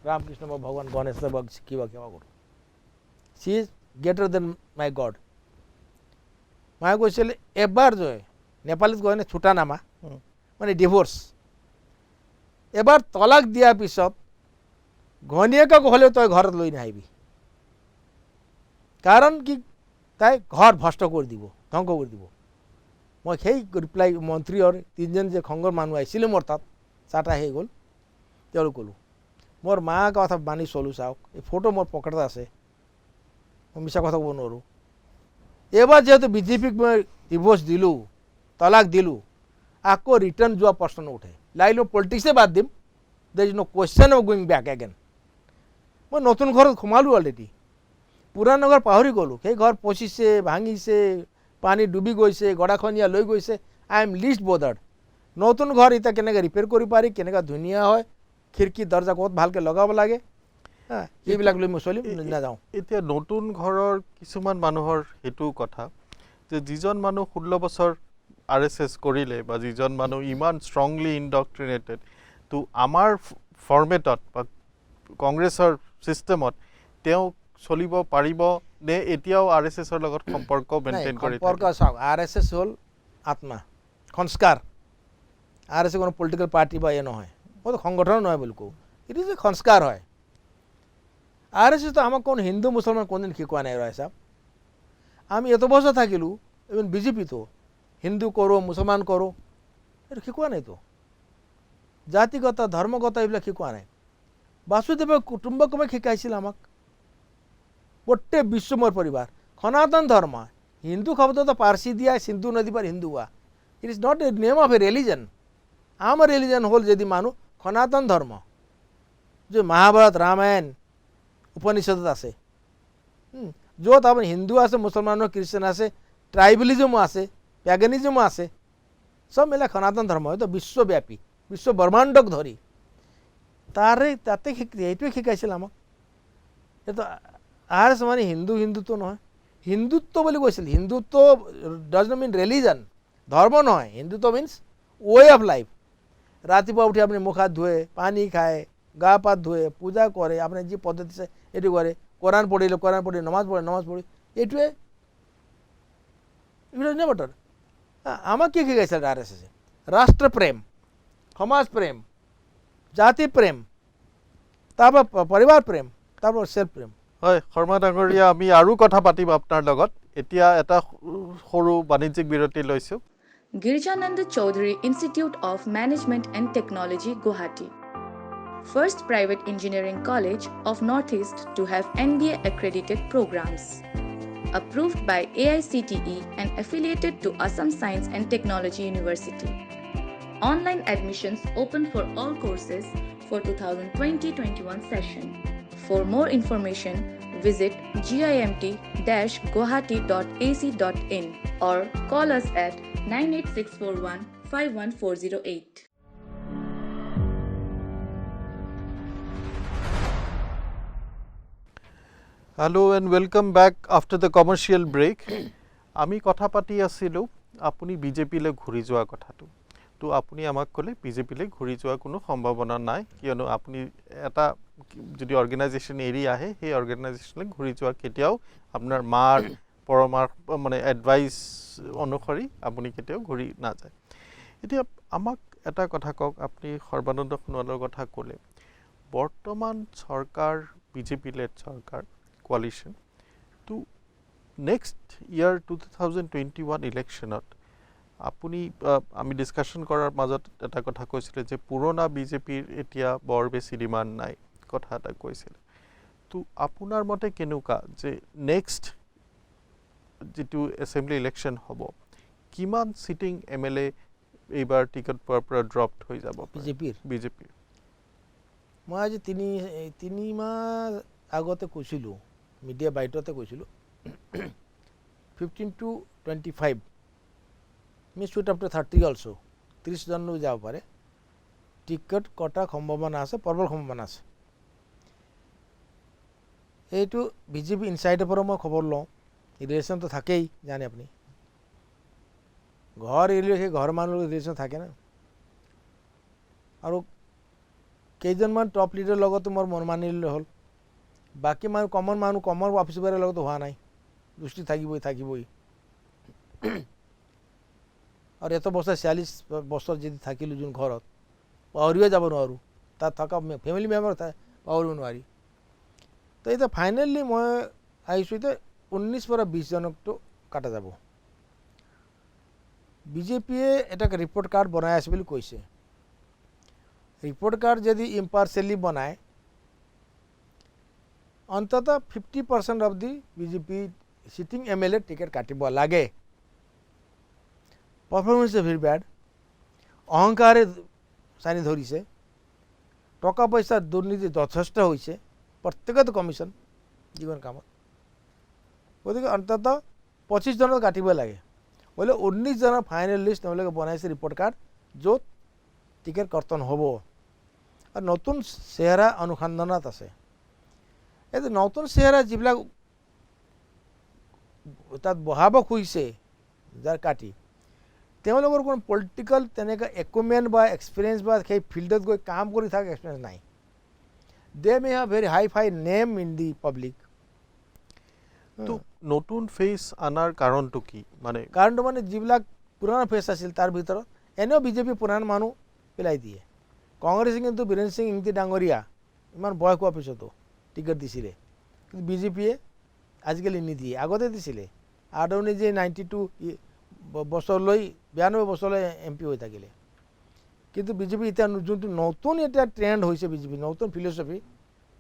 ৰামকৃষ্ণ বা ভগৱান গণেশ বা কিবা সেৱা কৰোঁ she is greater than my god माয়ে কৈছিল এবাৰ জয় নেপালীত কয় ছুটানামা মানে ডিভোৰ্স এবাৰ তলাক দিয়াৰ পিছত ঘনীয়েকক হ'লেও তই ঘৰত লৈ নাহিবি কাৰণ কি তাই ঘৰ ভষ্ট কৰি দিব ধ্বংস কৰি দিব মই সেই ৰিপ্লাই মন্ত্ৰীৰ 3জন যে খংগৰ মানুহ আহিছিলে মোৰ তাত চাটা হৈ গ'ল তেওঁলোক ক'লোঁ মোৰ মাৰ কথা মানি চলোঁ চাওক এই ফটো মোৰ পকেটত আছে মই মিছা কথা ক'ব নোৱাৰোঁ এবাৰ যেহেতু বিজেপিক মই ডিভোৰ্স দিলোঁ তলাক দিলোঁ আকৌ ৰিটাৰ্ণ যোৱা প্ৰশ্ন নুঠে লাগিলে পলিটিক্সে বাদ দিম there is no' question of going back again মই নতুন ঘৰত সোমালোঁ অলৰেডি পুৰাণ ঘৰ পাহৰি গ'লোঁ সেই ঘৰ পচিছে ভাঙিছে পানী ডুবি গৈছে গৰাখহনীয়া লৈ গৈছে আই এম লিষ্ট বদাৰ্ড নতুন ঘৰ এতিয়া কেনেকৈ ৰিপেয়াৰ কৰিব পাৰি কেনেকৈ ধুনীয়া হয় খিৰিকী দৰ্জা ক'ত ভালকৈ লগাব লাগে এইবিলাক লৈ মই চলিম নাযাওঁ এতিয়া নতুন ঘৰৰ কিছুমান মানুহৰ সেইটো কথা যে যিজন মানুহ 16 বছৰ RSS কৰিলে বা যিজন মানুহ ইমান ষ্ট্ৰংলি ইনডক্ট্ৰিনেটেড তো আমাৰ ফৰ্মেটত বা কংগ্ৰেছৰ চিষ্টেমত তেওঁ চলিব পাৰিব নে এতিয়াও RSSৰ লগত সম্পৰ্ক মেইনটেইন কৰি সম্পৰ্ক চাওক RSS হ'ল আত্মা সংস্কাৰ RSS কোনো পলিটিকেল পাৰ্টি বা এ নহয় মইতো সংগঠন নহয় বুলি কওঁ ইট ইজ এ সংস্কাৰ হয় RSS তো আমাক কোন হিন্দু মুছলমান কোনদিন শিকোৱা নাই ৰয় সাহেব আমি এত বছৰ থাকিলোঁ ইভেন বিজেপিতো হিন্দু কৰোঁ মুছলমান কৰোঁ এইটো শিকোৱা নাইতো জাতিগত ধৰ্মগত এইবিলাক শিকোৱা নাই বাসুদেৱ কুটুম্বকমে শিকাইছিল আমাক গোটেই বিশ্বমৰ পৰিবাৰ সনাতন ধৰ্ম হিন্দু শব্দটো পাৰ্চী দিয়া সিন্ধু নদী পাৰ হিন্দু হোৱা it is not a name of A religion আমাৰ ৰিলিজন হ'ল যদি মানুহ সনাতন ধৰ্ম যে মহাভাৰত ৰামায়ণ উপনিষদত আছে য'ত আপোনাৰ হিন্দু আছে মুছলমান খ্ৰীষ্টান আছে ট্ৰাইবেলিজমো আছে পেগানিজমো আছে সব মিলে সনাতন ধৰ্ম হয়তো বিশ্বব্যাপী বিশ্ব ব্ৰহ্মাণ্ডক ধৰি তাতে এইটোৱে শিকাইছিল আমাক এইটো RSS মানে হিন্দুত্ব নহয় হিন্দুত্ব বুলি কৈছিল Hindutva does not mean religion ধৰ্ম নহয় Hindutva means way of life ৰাতিপুৱা উঠি আপুনি মুখ হাত ধুৱে পানী খায় গা পা ধুৱে পূজা কৰে আপুনি যি পদ্ধতি আছে এইটো কৰে কোৰাণ পঢ়িলে কোৰাণ পঢ়ি নমাজ পঢ়ি এইটোৱে নেবটৰ আমাক কি শিকাইছে RSS ৰাষ্ট্ৰ প্ৰেম সমাজ প্ৰেম জাতি প্ৰেম তাৰপৰা পৰিবাৰ প্ৰেম তাৰপৰা সেল্ফ প্ৰেম হয় শৰ্মা ডাঙৰীয়া আমি আৰু কথা পাতিম আপোনাৰ লগত এতিয়া এটা সৰু বাণিজ্যিক বিৰতি লৈছোঁ Girijanand Chaudhary Institute of Management and Technology, Guwahati. First private engineering college of Northeast to have NBA accredited programs. Approved by AICTE and affiliated to Assam Science and Technology University. Online admissions open for all courses for 2020-21 session. For more information, visit gimt-guwahati.ac.in or call us at 98641 51408. Hello and welcome back after the commercial break. আমি কথা পাতি আছিলোঁ আপুনি বিজেপিলৈ ঘূৰি যোৱা কথাটো তো আপুনি আমাক ক'লে বিজেপিলৈ ঘূৰি যোৱা কোনো সম্ভাৱনা নাই কিয়নো আপুনি এটা যদি অৰ্গেনাইজেশ্যন এৰি আহে সেই অৰ্গেনাইজেশ্যনলৈ ঘূৰি যোৱা কেতিয়াও আপোনাৰ মাৰ পৰামৰ্শ মানে এডভাইচ অনুসৰি আপুনি কেতিয়াও ঘূৰি নাযায় এতিয়া আমাক এটা কথা কওক আপুনি সৰ্বানন্দ সোণোৱালৰ কথা ক'লে বৰ্তমান চৰকাৰ বিজেপি লেড চৰকাৰ coalition to next year 2021 ইলেকশ্যনত আপুনি আমি ডিছকাশ্যন কৰাৰ মাজত এটা কথা কৈছিলে যে পুৰণা বিজেপিৰ এতিয়া বৰ বেছি ডিমাণ্ড নাই কথা এটা কৈছিলে তো আপোনাৰ মতে কেনেকুৱা যে নেক্সট যিটো এছেম্বলি ইলেকশ্যন হ'ব কিমান সিটিং MLA এইবাৰ টিকট পোৱাৰ পৰা ড্ৰপড হৈ যাব বিজেপিৰ মই আজি তিনি মাহ আগতে কৈছিলোঁ মিডিয়া বাইটতে কৈছিলোঁ 15 to 25 May shoot up to 30 also 30 জনো যাব পাৰে টিকট কটা সম্ভাৱনা আছে প্ৰবল সম্ভাৱনা আছে এইটো বিজেপি ইনসাইডৰ পৰা মই খবৰ লওঁ ৰিলেশ্যনটো থাকেই জানে আপুনি ঘৰ এৰিলে সেই ঘৰ মানুহৰ ৰিলেশ্যন থাকে না আৰু কেইজনমান টপ লিডাৰ লগতো মোৰ মন মানিলে হ'ল বাকী মানুহ কমন অফিচাৰৰ লগতো হোৱা নাই দৃষ্টি থাকিবই আৰু এত বছৰ 46 বছৰ যদি থাকিলোঁ যোন ঘৰত পাহৰিয়ে যাব নোৱাৰোঁ তাত থকা ফেমিলি মেম্বাৰ পাহৰিব নোৱাৰি তো এতিয়া ফাইনেলি মই আহিছোঁ এতিয়া 19 পৰা 20 জনকতো কাটা যাব বিজেপিয়ে এটা ৰিপৰ্ট কাৰ্ড বনাই আছে বুলি কৈছে ৰিপৰ্ট কাৰ্ড যদি ইম্পাৰ্চিয়েলি বনায় অন্ততঃ 50% of the BJP sitting MLA ticket কাটিব লাগে পারফরমেন্স ইজ ভেরি ব্যাড অহংকারে চানি ধরিছে টকা পয়সার দুর্নীতি যথেষ্ট হয়েছে প্রত্যেকত কমিশন জীবন কামত গতিকে অন্তত 25 জনক কাটিব লাগে বলে 19 জনের ফাইনাল লিস্ট তেওঁলোকে বনাইছে রিপোর্ট কার্ড য'ত টিকেট কর্তন হ'ব আর নতুন চেহারা অনুসন্ধানত আছে এই নতুন চেহারা যিবিলাক তাত বহাব খুজিছে যাৰ কাটি তেওঁলোকৰ কোনো পলিটিক্যাল তেনেকা ইকুইপমেন্ট বা এক্সপিৰিয়েন্স বা সেই ফিল্ডত গৈ কাম কৰি থকা এক্সপিৰিয়েন্স নাই they may have very hi fi name in the public তো নতুন ফেস আনার কাৰণটো কি মানে কাৰণটো মানে যিবিলাক পুৰণা ফেচ আছিল তাৰ ভিতৰত এনেও বিজেপি পুৰণা মানুহ পেলাই দিয়ে কংগ্ৰেছে কিন্তু বীৰেন সিং ইংতি ডাঙৰীয়া ইমান বয়স হোৱাৰ পিছতো টিকেট দিছিলে কিন্তু বিজেপিয়ে আজিকালি নিদিয়ে আগতে দিছিলে আদৰণি যে 92 বছৰলৈ 92 বছৰলৈ MP হৈ থাকিলে কিন্তু বিজেপি এতিয়া যোনটো নতুন এটা ট্ৰেন্ড হৈছে বিজেপি নতুন ফিলসফি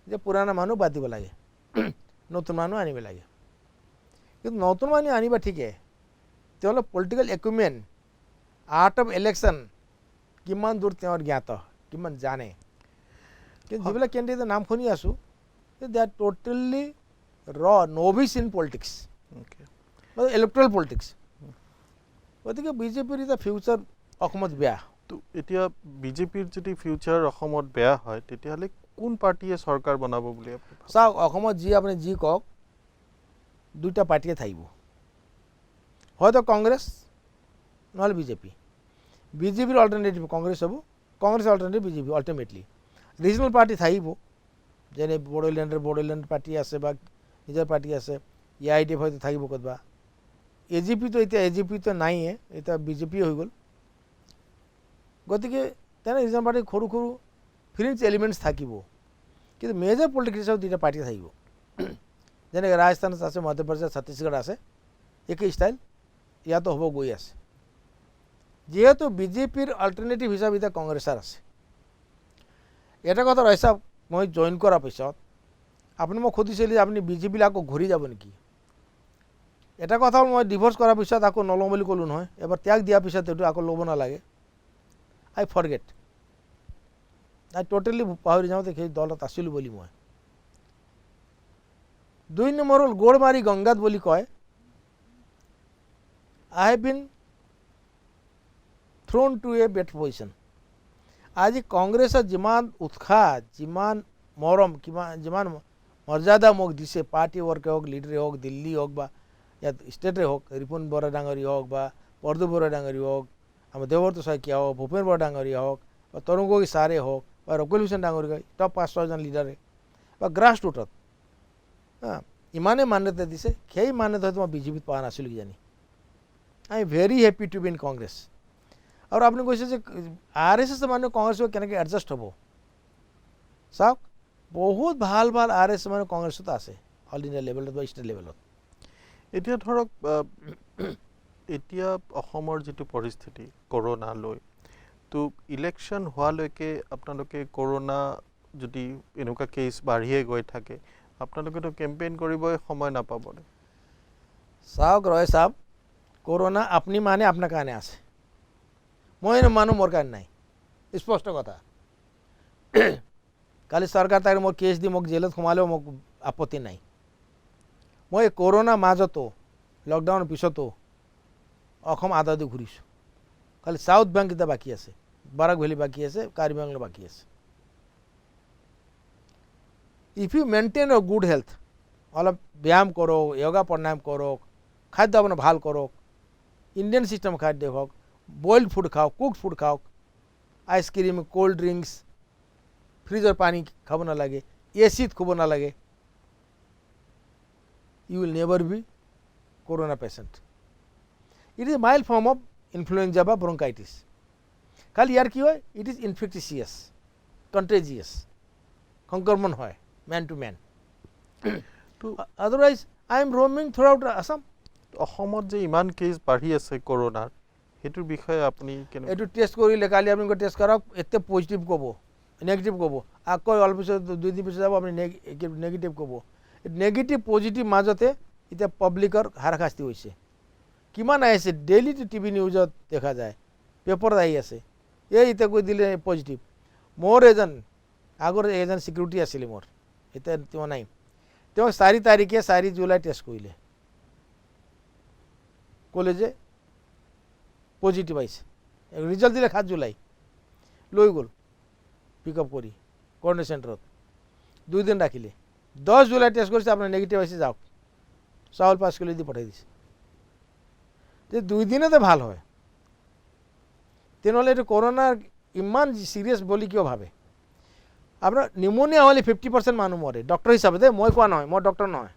যে পুৰণা মানুহ বাদ দিব লাগে নতুন মানুহ আনিব লাগে কিন্তু নতুন মানুহ আনিবা ঠিকে তেওঁলোক political equipment art of election কিমান দূৰ তেওঁৰ জ্ঞাত কিমান জানে কিন্তু যিবিলাক কেণ্ডিডেটৰ নাম শুনি আছোঁ দে আৰ টোটেলি ৰ novice in politics electoral politics গতিকে বিজেপিৰ এটা ফিউচাৰ অসমত বেয়া তো এতিয়া বিজেপিৰ যদি ফিউচাৰ অসমত বেয়া হয় তেতিয়াহ'লে কোন পাৰ্টিয়ে চৰকাৰ বনাব বুলি আপুনি ভাবে চাওক অসমত আপুনি যি কওক দুটা পাৰ্টিয়ে থাকিব হয়তো কংগ্ৰেছ নহ'লে বিজেপি বিজেপিৰ অল্টাৰনেটিভ কংগ্ৰেছ হ'ব Congress alternative BJP ultimately regional party থাকিব যেনে বড়োলেণ্ড পাৰ্টি আছে বা নিজৰ পাৰ্টি আছে AIDF হয়তো থাকিব ক'তবা এজিপিটো এতিয়া এজিপিটো নাইয়ে এতিয়া বিজেপি হৈ গ'ল গতিকে তেনে ৰিজনেল পাৰ্টি সৰু সৰু ফ্ৰিঞ্জ এলিমেণ্টছ থাকিব কিন্তু মেজৰ পলিটিক্স হিচাপে দুটা পাৰ্টি থাকিব যেনেকৈ ৰাজস্থানত আছে মধ্যপ্ৰদেশ ছত্তীশগড় আছে একেই ষ্টাইল ইয়াতো হ'ব গৈ আছে যেহেতু বিজেপিৰ অল্টাৰনেটিভ হিচাপে এতিয়া কংগ্ৰেছৰ আছে এটা কথা ৰয়ছা মই জইন কৰাৰ পিছত আপুনি মোক সুধিছিল আপুনি বিজেপিলৈ আকৌ ঘূৰি যাব নেকি এটা কথা মই ডিভোৰ্স কৰাৰ পিছত আকৌ নলওঁ বুলি ক'লোঁ নহয় এবাৰ ত্যাগ দিয়াৰ পিছত এইটো আকৌ ল'ব নালাগে আই ফৰগেট আই টোটেলি পাহৰি যাওঁতে সেই দলত আছিলোঁ বুলি মই 2 নম্বৰ হ'ল গোড়মাৰি গংগাত বুলি কয় I have been thrown to a bad position আজি কংগ্ৰেছৰ যিমান উৎসাহ যিমান মৰম যিমান মৰ্যাদা মোক দিছে পাৰ্টি ৱৰ্কে হওক লিডাৰে হওক দিল্লী হওক বা ইয়াত ষ্টেটে হওক ৰিপুণ বৰা ডাঙৰী হওক বা পৰ্দু বৰা ডাঙৰী হওক আমাৰ দেৱব্ৰত শইকীয়া হওক ভূপেন বৰা ডাঙৰীয়া হওক বা তৰুণ গগৈ ছাৰে হওক বা ৰকুল হুছেইন ডাঙৰী টপ 5-6জন লিডাৰে বা গ্ৰাছ ৰুটত ইমানেই মান্যতা দিছে সেই মান্যতা হয়তো মই বিজেপিত পোৱা নাছিলোঁ কিজানি I am very happy to be in Congress আৰু আপুনি কৈছে যে RSS মানুহ কংগ্ৰেছ কেনেকৈ এডজাষ্ট হ'ব চাওক বহুত ভাল ভাল RSS মানুহ কংগ্ৰেছত আছে অল ইণ্ডিয়া লেভেলত বা ষ্টেট লেভেলত এতিয়া ধৰক এতিয়া অসমৰ যিটো পৰিস্থিতি কৰোনা লৈ তো ইলেকশ্যন হোৱালৈকে আপোনালোকে কৰোনা যদি এনেকুৱা কেছ বাঢ়িয়ে গৈ থাকে আপোনালোকেতো কেম্পেইন কৰিবই সময় নাপাবনে চাওক ৰয় সাহেব কৰোনা আপুনি মানে আপোনাৰ কাৰণে আছে মই মানুহ মোৰ কাৰণে নাই স্পষ্ট কথা কালি চৰকাৰ তাকে মোক কেছ দি মোক জেলত সোমালেও মোক আপত্তি নাই মই কৰোণা মাজতো লকডাউনৰ পিছতো অসম আধা আধি ঘূৰিছোঁ খালি সাউথ বেংক এটা বাকী আছে বাৰাক ভেলী বাকী আছে কাৰ্বি আংলং বাকী আছে if you maintain a good health অলপ ব্যায়াম কৰক যোগা প্ৰাণায়াম কৰক খাদ্য আপোনাৰ ভাল কৰক ইণ্ডিয়ান চিষ্টেম খাদ্য খাওক বইল্ড ফুড খাওক কুকড ফুড খাওক আইচক্ৰীম কোল্ড ড্ৰিংকছ ফ্ৰিজৰ পানী খাব নালাগে এচিত শুব নালাগে you will never be corona patient. It is a mild form of influenza বা bronchitis. খালি ইয়াৰ কি হয় it is infectious, contagious, সংক্ৰমণ হয় man to man. Otherwise I am roaming throughout Assam. অসমত যে ইমান কেছ বাঢ়ি আছে কৰোনাৰ হেতুৰ বিষয়ে আপুনি কেনে এটো টেষ্ট কৰিলে কালি আপুনি টেষ্ট কৰক এতে পজিটিভ ক'ব নেগেটিভ ক'ব আকৌ অলপ পিছত দুই দিন পিছত যাব আপুনি নেগেটিভ ক'ব নেগেটিভ পজিটিভ মাজতে এতিয়া পাব্লিকৰ হাৰাশাস্তি হৈছে কিমান আহিছে ডেইলি টিভি নিউজত দেখা যায় পেপাৰত আহি আছে এই এতিয়া কৈ দিলে পজিটিভ মোৰ এজন আগৰ এজন সিকিউৰিটি আছিল মোৰ এতিয়া তেওঁ নাই তেওঁ 4 তাৰিখে 4 জুলাই টেষ্ট কৰিলে ক'লে যে পজিটিভ আহিছে ৰিজাল্ট দিলে 7 জুলাই লৈ গ'ল পিক আপ কৰি কোৱাৰেণ্টাইন চেণ্টাৰত 2 দিন ৰাখিলে 10 জুলাই টেষ্ট কৰিছে আপোনাৰ নেগেটিভ আহিছে যাওক চাউল 5 কিলো দি পঠাই দিছে যে 2 দিনতে ভাল হয় তেনেহ'লে এইটো কৰোনাৰ ইমান সিৰিয়াছ বুলি কিয় ভাবে আপোনাৰ নিউমোনিয়া হ'লে 50% মানুহ মৰে ডক্টৰ হিচাপে দে মই কোৱা নহয় মই ডক্টৰ নহয়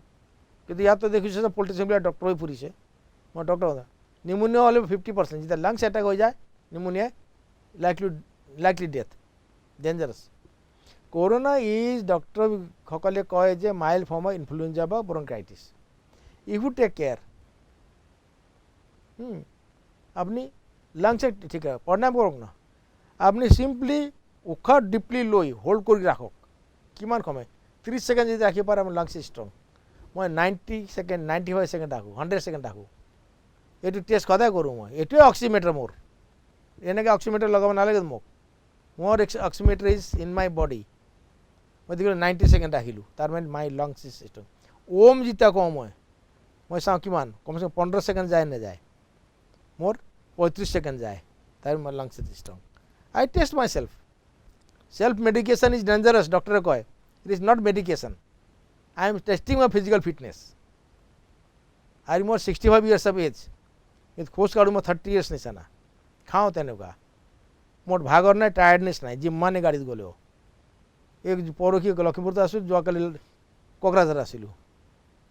কিন্তু ইয়াত দেখিছোঁ যে পলিটিচিয়ানবিলাক ডক্টৰ হৈ ফুৰিছে মই ডক্টৰ নিউমোনিয়া হ'লে 50% যেতিয়া লাংছ এটাক হৈ যায় pneumonia likely death dangerous corona is doctor সকলে কয় যে মাইল্ড ফৰ্ম অফ ইনফ্লুয়েঞ্জা বা bronchitis if you take care আপনি লাংছে ঠিক আছে প্ৰাণায়াম কৰক না আপনি সিম্পলি উশাহ ডিপলি লৈ হোল্ড কৰি ৰাখক কিমান সময় 30 সেকেন্ড যদি ৰাখিব পাৰে আমাৰ লাংছ ষ্ট্ৰং মই 90 সেকেন্ড 95 সেকেন্ড ৰাখোঁ 100 সেকেন্ড ৰাখোঁ এইটো টেষ্ট সদায় কৰোঁ মই এইটোৱে অক্সিমিটাৰ মোৰ এনেকৈ অক্সিমিটাৰ লগাব নালাগে মোক মোৰ oximeter is in my body মই দেখি 90 সেকেন্ড ৰাখিলোঁ তাৰ মানে মাই লাংছ ষ্ট্ৰং ওম যেতিয়া কওঁ মই চাওঁ কিমান কমচে কম 15 সেকেন্ড যায় নাযায় মোৰ 35 সেকেন্ড যায় তাৰ মানে lungs strong I test my self medication is dangerous ডক্টৰে কয় it is not medication I am testing my physical fitness আৰু মোৰ 65 ইয়াৰ্ছ অফ এজ কিন্তু খোজ কাঢ়োঁ মই 30 ইয়াৰ্ছ নিচিনা খাওঁ তেনেকুৱা মোৰ ভাগৰ নাই টায়াৰ্ডনেছ নাই যিমানে গাড়ীত গ'লেও এই পৰহি লখিমপুৰত আছোঁ যোৱাকালি কোকৰাঝাৰ আছিলোঁ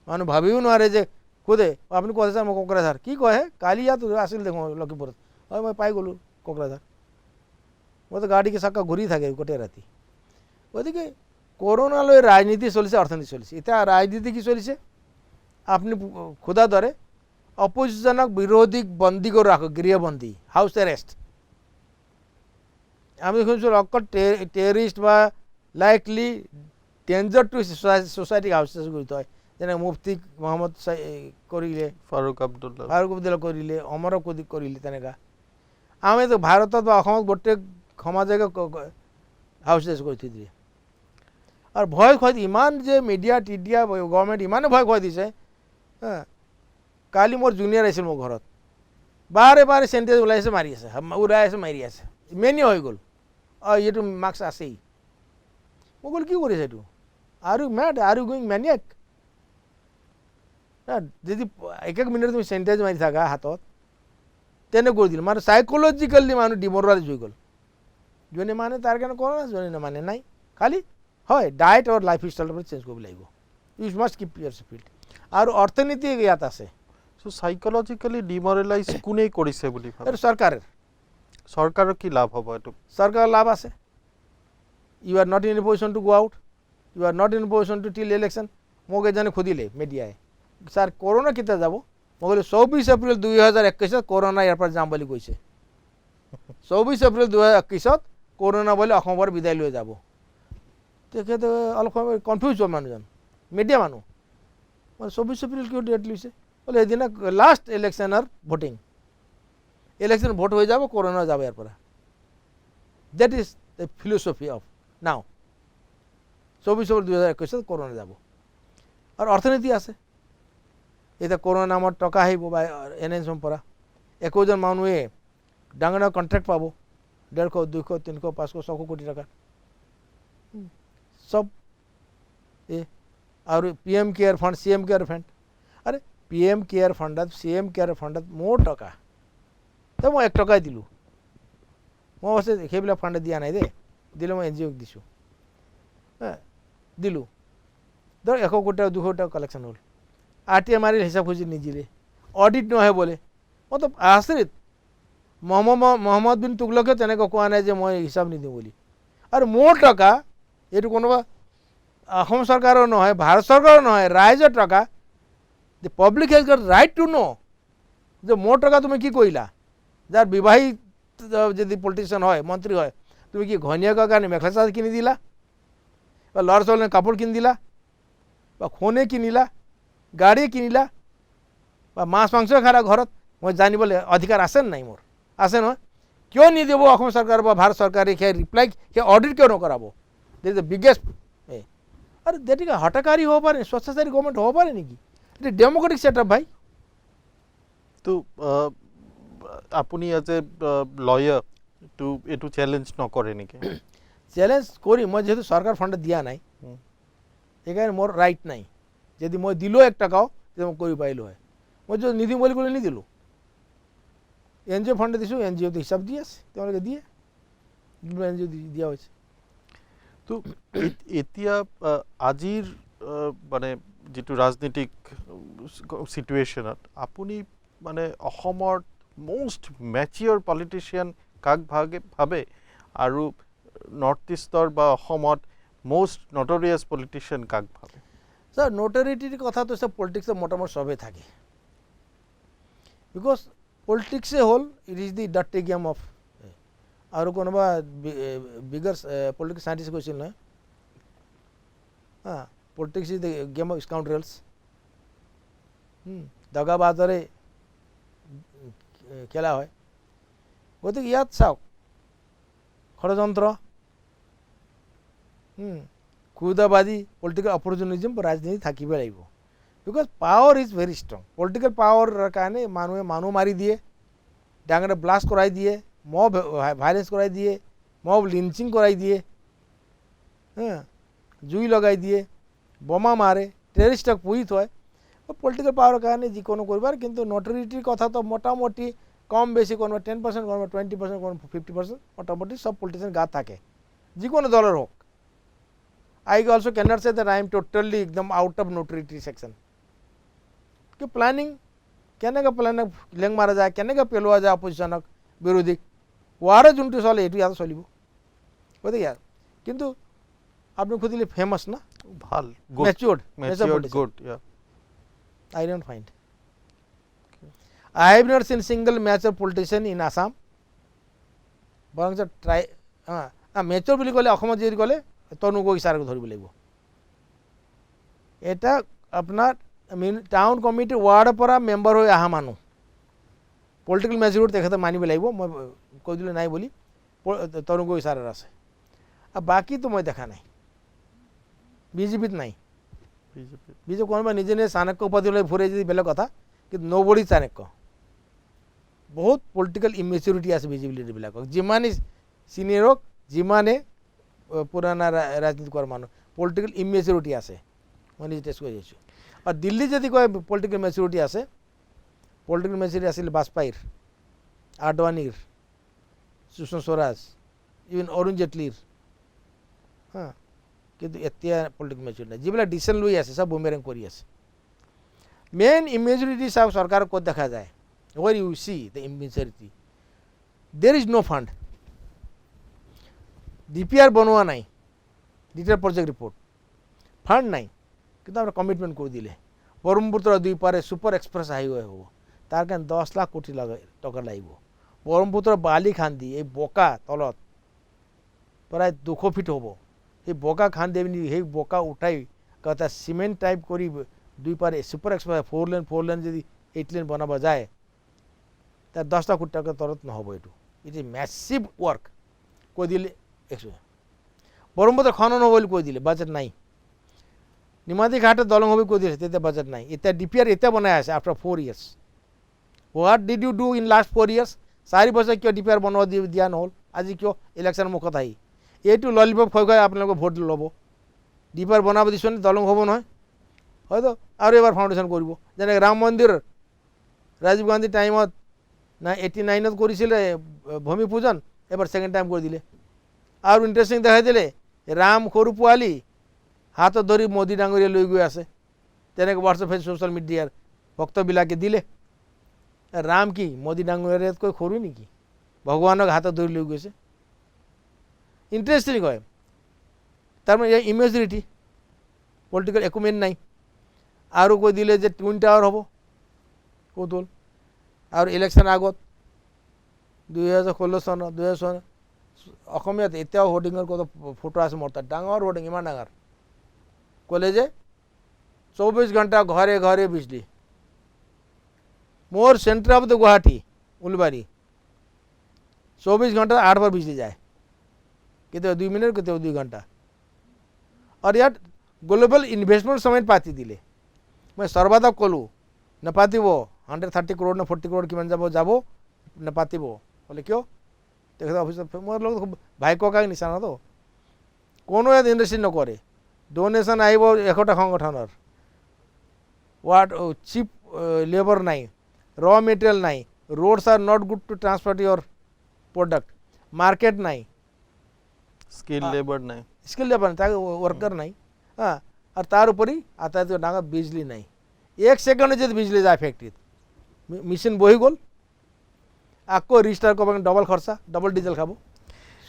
মানুহ ভাবিও নোৱাৰে যে সোধে আপুনি ক'ত আছে মই কোকৰাঝাৰ কি কয় কালি ইয়াত আছিল দেখোঁ লখিমপুৰত হয় মই পাই গ'লোঁ কোকৰাঝাৰ মইতো গাড়ীকে চাকা ঘূৰি থাকে গোটেই ৰাতি গতিকে কৰোনালৈ ৰাজনীতি চলিছে অৰ্থনীতি চলিছে এতিয়া ৰাজনীতি কি চলিছে আপুনি খোদাৰ দৰে অপজিশ্যনক বিৰোধীক বন্দী কৰি ৰাখক গৃহবন্দী হাউচ এৰেষ্ট আমি শুনিছোঁ অকল টেৰৰিষ্ট বা লাইকলি ডেঞ্জাৰ টু ছ'চাইটিক হাউচ এৰেষ্ট কৰি থয় যেনে মুফতি মহম্মদ কৰিলে ফাৰুক আব্দুল্লাহ কৰিলে অমৰ কৰিলে তেনেকুৱা আমিতো ভাৰতত বা অসমত গোটেই সমাজকে হাউচ এৰেষ্ট কৰি থৈ দিয়ে আৰু ভয় খুৱাই ইমান যে মিডিয়া টিডিয়া গভৰ্ণমেণ্ট ইমানে ভয় খুৱাই দিছে কালি মোৰ জুনিয়ৰ আহিছিল মোৰ ঘৰত বাৰে চেণ্টেজ ওলাইছে মাৰি আছে উৰাই আছে মাৰি আছে মেনি হৈ গ'ল এইটো মাৰ্কছ আছেই মই ক'লো কি কৰিছে এইটো আৰু মেড আৰু গোয়িং মেনিয়াক যদি এক মিনিট তুমি চেণ্টেজ মাৰি থাকা হাতত তেনে কৰি দিল মানে চাইক'লজিকেলি মানুহ ডিম'ৰেলাইজ হৈ গ'ল যোনে মানে তাৰ কাৰণে কৰোনা যোনে নামানে নাই খালি হয় ডায়েট আৰু লাইফ ষ্টাইলৰ পৰা চেঞ্জ কৰিব লাগিব ইউ মাষ্ট কিপ ইয়াৰ ফিল্ড আৰু অৰ্থনীতি ইয়াত আছে চ' চাইক'লজিকেলি ডিমৰেলাইজ কোনে কৰিছে বুলি ভাবে এইটো চৰকাৰৰ কি লাভ হ'ব এইটো চৰকাৰৰ লাভ আছে you are not in a position to go out you are not in a position to till election মোক এজনে সুধিলে মিডিয়াই ছাৰ কৰোনা কেতিয়া যাব মই ক'লোঁ 24 এপ্ৰিল 2021 কৰোনা ইয়াৰ পৰা যাম বুলি কৈছে 24 এপ্ৰিল 2021 কৰোনা বুলি অসমৰ পৰা বিদায় লৈ যাব তেখেতে অলপ সময় কনফিউজ হ'ল মানুহজন মিডিয়া মানুহ মই 24 এপ্ৰিল কিয় ডেট লৈছে বোলে সেইদিনা লাষ্ট ইলেকশ্যনৰ ভোটিং ইলেকশ্যন ভোট হৈ যাব কৰোনা যাব ইয়াৰ পৰা that is the philosophy of নাও 24 এপ্ৰিল 2021 কৰোনা যাব আৰু অৰ্থনীতি আছে এতিয়া কৰোণা নামত টকা আহিব বা NHM পৰা 21জন মানুহে ডাঙৰ ডাঙৰ কণ্ট্ৰেক্ট পাব 150 200 300 500 600 কোটি টকা সব আৰু PM care fund CM care fund আৰে PM কেয়াৰ ফাণ্ডত CM কেয়াৰ ফাণ্ডত মোৰ টকা তো মই 1 টকাই দিলোঁ মই অৱশ্যে সেইবিলাক ফাণ্ড দিয়া নাই দেই দিলে মই NGOক দিছোঁ দিলোঁ ধৰ 100 কোটি 200 টাকা কালেকশ্যন হ'ল RTI মাৰিল হিচাপ খুঁজি নিদিলে অডিট নহয় বোলে মই তো আচৰিত মহম্মদ বিন তুগলকে তেনেকৈ কোৱা নাই যে মই হিচাপ নিদিওঁ বুলি আৰু মোৰ টকা এইটো কোনোবা অসম চৰকাৰৰ নহয় ভাৰত চৰকাৰৰ নহয় ৰাইজৰ টকা the public has got right to know যে মোৰ টকা তুমি কি কৰিলা যাৰ বিবাহিত যদি পলিটিচিয়ান হয় মন্ত্ৰী হয় তুমি কি ঘৈণীয়েকৰ কাৰণে মেখেলা চাদৰ কিনি দিলা বা ল'ৰা ছোৱালীৰ কাপোৰ কিনি দিলা বা সোণে কিনিলা গাড়ী কিনিলা বা মাছ মাংস খালা ঘৰত মই জানিবলৈ অধিকাৰ আছে নাই মোৰ আছে নহয় কিয় নিদিব অসম চৰকাৰ বা ভাৰত চৰকাৰে সেই ৰিপ্লাই সেই অডিট কিয় নকৰাব দিস দ্য বিগেষ্ট আরে যেটিকে হঠাকারী হব পারে স্বেচ্ছাচারী গভর্নমেন্ট হব পারে নাকি এটা ডেমোক্রেটিক সেটআপ ভাই তো আপুনি এজ এ লয়ার তো এটু চ্যালেঞ্জ নকৰে নেকি চ্যালেঞ্জ করি মই যেহেতু সরকার ফান্ড দিয়া নাই এখানে মোর রাইট নাই যদি মই দিলো 1 টাকাও যে মই করি পাইলো হয় মই যদি নিদিম বলি করে নিদিলো NGO ফান্ড দিছো NGO তো হিসাব দিয়ে আছে তোমাকে দিয়ে NGO দিয়া হয়েছে তো এতিয়া আজিৰ মানে যেটো ৰাজনীতিক সিচুৱেশনত আপুনি মানে অসমৰ মোস্ট ম্যাচিয়ৰ পলিটিশিয়ান কাক ভাবে আৰু নৰ্থ ইষ্টৰ বা অসমত মোস্ট নটোরিয়াস পলিটিশিয়ান কাক ভাবে স্যার নোটোরিটির কথা তো সব পলিটিক্সে মোটামুটি সবে থাকে বিকজ পলিটিক্সে হল it is the dirty game of আৰু কোনোবা বিগার পলিটিক্স সাইন্টিস্ট কৈছিল নহয় politics is the game of scoundrels দগাবাজৰে খেলা হয় গতিকে ইয়াত চাওক ষড়যন্ত্ৰ ক্ষুদাবাদী পলিটিক্যাল অপৰচুনিজম ৰাজনীতি থাকিব লাগিব because power is very strong political power কাৰণে মানুহ মাৰি দিয়ে ডাঙৰ ব্লাষ্ট কৰাই দিয়ে মব ভাইলেন্স কৰাই দিয়ে মব লিঞ্চিং কৰাই দিয়ে জুই লগাই দিয়ে বোমা মারে টেররিস্টক পুহি থয় পলিটিক্যাল পাওয়ার কারণে যিকোনো করবার কিন্তু নোটরিটির কথা তো মোটামুটি কম বেশি কোনো 10% কোনো 20% কোনো 50% মোটামুটি সব পলিটিশিয়ান গা থাকে যিকোনো দলের হোক I also cannot say that I am totally ekdam out of notoriety section. कि प्लानिंग केने का प्लान लेंग मारा जाए केने का पेलवा जाए अपोजिशन विरोधी वारे जुंटी चले एटू याद चलिब बोलते यार किंतु आपने खुद लिए फेमस ना ভাল मैच्योर्ड गुड या I don't find I have not seen single mature politician in Assam বরং ট্রাই মেচুর বুলি কলে অসমত যদি কলে তনু গগৈক ধরিব লাগিব এটা আপনার টাউন কমিটি ওয়াৰ্ডৰ পৰা মেম্বার হৈ অহা মানুহ পলিটিক্যাল মেজরিটি তেখেতে মানিব লাগিব মই কৈ দিলে নাই বুলি তনু গগৈ ছাৰৰ আছে আৰু বাকি তো মই দেখা নাই বিজেপিত নাই বিজেপি কোনোবা নিজে নিজে চাণক্য উপাধি লৈ ফুৰে যদি বেলেগ কথা কিন্তু নবডি চাণক্য বহুত পলিটিক্যাল ইমেচিউৰিটি আছে বিজেপি লিডাৰবিলাকক যিমানে সিনিয়ৰ হোক যিমানে পুরানা রাজনীতি করার মানুষ পলিটিক্যাল ইমেচিউরিটি আছে মই নিজে টেস্ট করে যাইছো আর দিল্লি যদি কয় পলিটিক্যাল মেচুরিটি আছে পলিটিক্যাল মেচুরিটি আছিল বাজপেয়ীর আডবাণীর সুষমা স্বরাজ ইভেন অরুণ জেটলির কিন্তু এতিয়া পলিটিক্যাল মেচুরিটি নাই যিবিলাক ডিসিশন লৈ আছে সব বুমেরাং কৰি আছে মেইন ইমেচুরিটি সব সরকার ক'ত দেখা যায় where you see the immaturity there is no fund DPR বনোয়া নাই ডিটেল প্রজেক্ট রিপোর্ট ফান্ড নাই কিন্তু আমরা কমিটমেন্ট করে দিলে ব্রহ্মপুত্র দুই পারে সুপার এক্সপ্রেস হাইওয়ে হব তার কারণে 10 লাখ কোটি টাকা লাগব ব্রহ্মপুত্র বালি খান্দি এই বোকা তলত প্রায় 200 ফিট হব এই বোকা খান্দি সেই বোকা উঠাই কথা সিমেন্ট টাইপ করি দুই পারে সুপার এক্সপ্রেস 4 লেন যদি 8 লেন বানাবা যায় তার 10 লাখ কোটি টাকা তলত নহব এটু ইট ইজ ম্যাসিভ ওয়ার্ক কই দিলে ব্রহ্মপুত্র খনন বলে কই দিলে বাজেট নাই নিমাতী ঘাটে দলং হবে কৈ দিছে তেতিয়া বাজেট নাই এতিয়া ডিপিআৰ এতিয়া বনাই আছে after 4 years what did you do in last 4 years 4 বছৰ কিয় ডিপিআৰ বনোৱা দিয়া নহ'ল আজি কিয় ইলেকশ্যন মুখত আহি এইটো ললিপপ খুৱাই আপোনালোকে ভোট ল'ব ডিপিআৰ বনাব দিছোঁ দলং হ'ব নহয় হয়তো আৰু এবাৰ ফাউণ্ডেশ্যন কৰিব যেনেকৈ ৰাম মন্দিৰ ৰাজীৱ গান্ধী টাইমত 89ত কৰিছিলে ভূমি পূজন এবাৰ সেকেন্ড টাইম কৰি দিলে আৰু ইণ্টাৰেষ্টিং দেখাই দিলে ৰাম সৰু পোৱালি হাতত ধৰি মোদী ডাঙৰীয়া লৈ গৈ আছে তেনেকৈ হোৱাটছএপ ছ'চিয়েল মিডিয়াৰ ভক্তবিলাকে দিলে ৰাম কি মোদী ডাঙৰীয়াতকৈ সৰু নেকি ভগৱানক হাতত ধৰি লৈ গৈছে ইণ্টাৰেষ্টিং হয় তাৰমানে ইয়াৰ ইমেজৰিটি পলিটিকেল একুমেণ্ট নাই আৰু কৈ দিলে যে টুইন টাৱাৰ হ'ব ক'ত হ'ল আৰু ইলেকশ্যন আগত 2016 চনত 2000 চনত অসমীয়াত এতিয়াও হোৰ্ডিঙৰ কত ফটো আছে মোৰ তাত ডাঙৰ হোৰ্ডিং ইমান ডাঙৰ ক'লে যে 24 ঘণ্টা ঘৰে ঘৰে বিজলী मोर सेंटर ऑफ द गुवाहाटी उलबारी 24 घंटा 8 बार बिजली जाए कितने 2 मिनट कितने 2 घंटा और यार ग्लोबल इन्वेस्टमेंट समेत पाती दिले मैं सर्वादा कलू न पाती वो 130 करोड़ न 40 करोड़ कि जाबो न पाती वो बोले क्यों देखो ऑफिस मोर लोग भाई को का निशाना तो कोनो याद इंडस्ट्री न करे डोनेशन आइब एकोटा संगठनर व्हाट चिप लेबर नहीं रॉ मेटेरियल नहीं roads are not good to transport your product market नहीं स्किल लेबर नहीं स्किल लेबर ताकि वर्कर नहीं हाँ और तार ऊपर ही आता है तो डांगा बिजली नहीं 1 सेकंड जब बिजली जाए फैक्ट्री मिशन बोही गोल आपको रिस्टार को डबल खर्चा डबल डीजल खाबो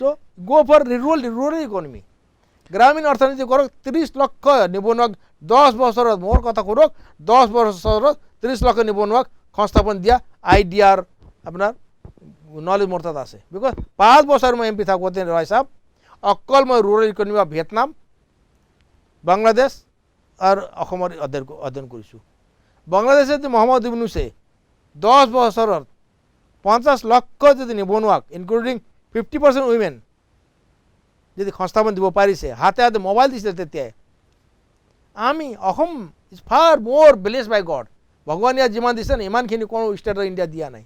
सो गो फॉर रूरल इकोनॉमी ग्रामीण अर्थनीति कर 30 लाख निबनुवा 10 बছৰত मोर कथा करक 10 বছৰত 30 लाख निबनुवा সংস্থাপন দিয়া আইডিয়ার আপনার নলেজ মোর তাত আছে বিকজ 5 বছর মই এমপি থাকোতে রয় সাহেব অকল মই rural economy of Vietnam Bangladesh আর অসমৰ অধ্যয়ন কৰিছোঁ বাংলাদেশে যে মোহাম্মদ ইউনুসে 10 বছৰত 50 লাখ যদি নিবনুৱাক ইনক্লুডিং 50% উইমেন যদি সংস্থাপন দিব পাৰিছে হাতে হাতে মোবাইল দিছিল তেতিয়া আমি অসম ইজ ফাৰ মোৰ ব্লেসড বাই গড ভগৱান ইয়াত যিমান দিছে না ইমানখিনি কোনো ষ্টেটৰ ইণ্ডিয়া দিয়া নাই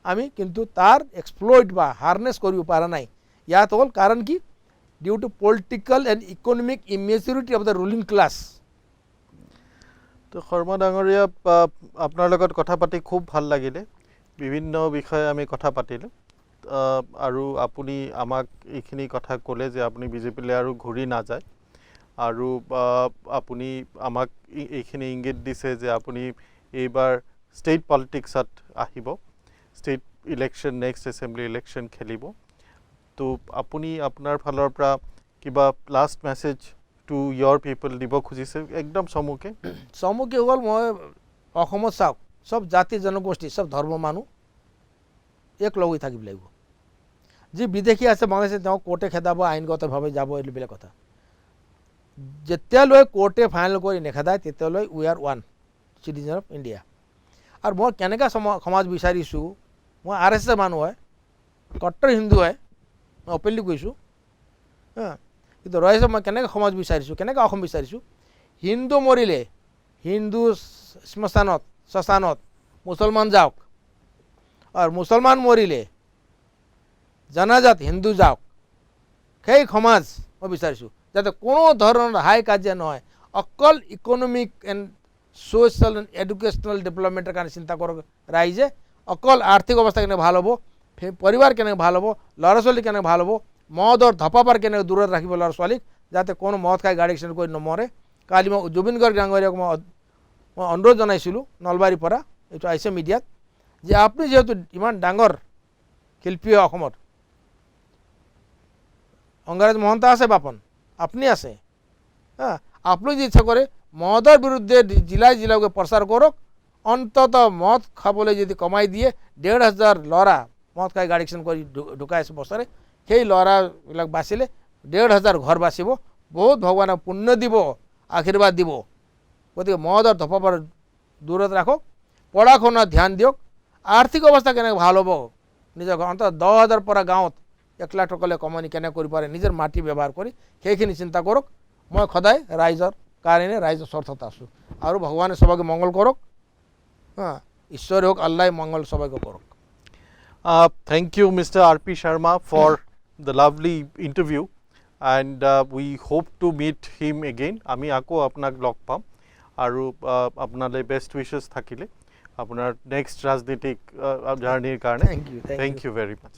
আমি কিন্তু তাৰ এক্সপ্লইট বা হাৰ্নেছ কৰিব পৰা নাই ইয়াত হ'ল কাৰণ কি due to political and economic immaturity of the ruling class তো শৰ্মা ডাঙৰীয়া আপোনাৰ লগত কথা পাতি খুব ভাল লাগিলে বিভিন্ন বিষয়ে আমি কথা পাতিলোঁ আৰু আপুনি আমাক এইখিনি কথা ক'লে যে আপুনি বিজেপিলৈ আৰু ঘূৰি নাযায় আৰু আপুনি আমাক এইখিনি ইংগিত দিছে যে আপুনি এইবাৰ ষ্টেট পলিটিক্সত আহিব state election next assembly election খেলিব তো আপুনি আপোনাৰ ফালৰ পৰা কিবা লাষ্ট মেছেজ টু ইয়ৰ পিপল দিব খুজিছে একদম চমুকে হ'ল মই অসমত চাওক চব জাতি জনগোষ্ঠী চব ধৰ্ম মানুহ এক লগ হৈ থাকিব লাগিব যি বিদেশী আছে বাংলাদেশে তেওঁ কোৰ্টে খেদাব আইনগতভাৱে যাব এইটো বেলেগ কথা যেতিয়ালৈ কোৰ্টে ফাইনেল কৰি নেখেদায় তেতিয়ালৈ we are one citizen of India আৰু মই কেনেকৈ সমাজ বিচাৰিছোঁ মই RSS মানুহ হয় কট্টৰ হিন্দু হয় মই অপেনলি কৈছোঁ কিন্তু ৰয়েছে মই কেনেকৈ সমাজ বিচাৰিছোঁ কেনেকৈ অসম বিচাৰিছোঁ হিন্দু মৰিলে হিন্দু শ্মশানত মুছলমান যাওক আৰু মুছলমান মৰিলে জানাজাত হিন্দু যাওক সেই সমাজ মই বিচাৰিছোঁ যাতে কোনো ধৰণৰ হাই কাজিয়া নহয় অকল economic and social and educational ডেভেলপমেণ্টৰ কাৰণে চিন্তা কৰক ৰাইজে অকল আৰ্থিক অৱস্থা কেনেকৈ ভাল হ'ব পৰিবাৰ কেনেকৈ ভাল হ'ব ল'ৰা ছোৱালী কেনেকৈ ভাল হ'ব মদৰ ধপাপাৰ কেনেকৈ দূৰত ৰাখিব ল'ৰা ছোৱালীক যাতে কোনো মদ খাই গাড়ী এক্সিডেণ্ট কৰি নমৰে কালি মই জুবিন গাৰ্গ ডাঙৰীয়াক মই অনুৰোধ জনাইছিলোঁ নলবাৰীৰ পৰা এইটো আহিছে মিডিয়াত যে আপুনি যেহেতু ইমান ডাঙৰ শিল্পী অসমৰ অংগৰাজ মহন্ত আছে বাপন আপনি আছে হ্যাঁ আপনি যদি ইচ্ছা কৰে মদৰ বিৰুদ্ধে জিলাই জিলাকে প্ৰচাৰ কৰক অন্তত মদ খাবলৈ যদি কমাই দিয়ে 1,500 ল'ৰা মদ খাই গাড়ী এক্সিডেণ্ট কৰি ঢুকাই আছে বছৰে সেই ল'ৰাবিলাক বাচিলে 1,500 ঘৰ বাচিব বহুত ভগৱানে পুণ্য দিব আশীৰ্বাদ দিব গতিকে মদৰ ধপাপাৰ দূৰত ৰাখক পঢ়া শুনাত ধ্যান দিয়ক আৰ্থিক অৱস্থা কেনেকৈ ভাল হ'ব নিজৰ অন্তত 10,000 পৰা গাঁৱত 1 লাখ টকালৈ কমানি কেনেকৈ কৰিব পাৰে নিজৰ মাটি ব্যৱহাৰ কৰি সেইখিনি চিন্তা কৰক মই সদায় ৰাইজৰ কাৰণে ৰাইজৰ স্বাৰ্থত আছোঁ আৰু ভগৱানে সবাইকে মংগল কৰক ঈশ্বৰে হওক আল্লাহ মংগল সবাইকে কৰক Thank you, Mr. R.P. Sharma, for the lovely interview, and we hope to meet him again. আমি আকৌ আপোনাক লগ পাম আৰু আপোনালৈ বেষ্ট উইচেছ থাকিলে আপোনাৰ নেক্সট ৰাজনীতিক জাৰ্ণিৰ কাৰণে Thank you, thank Thank you very much.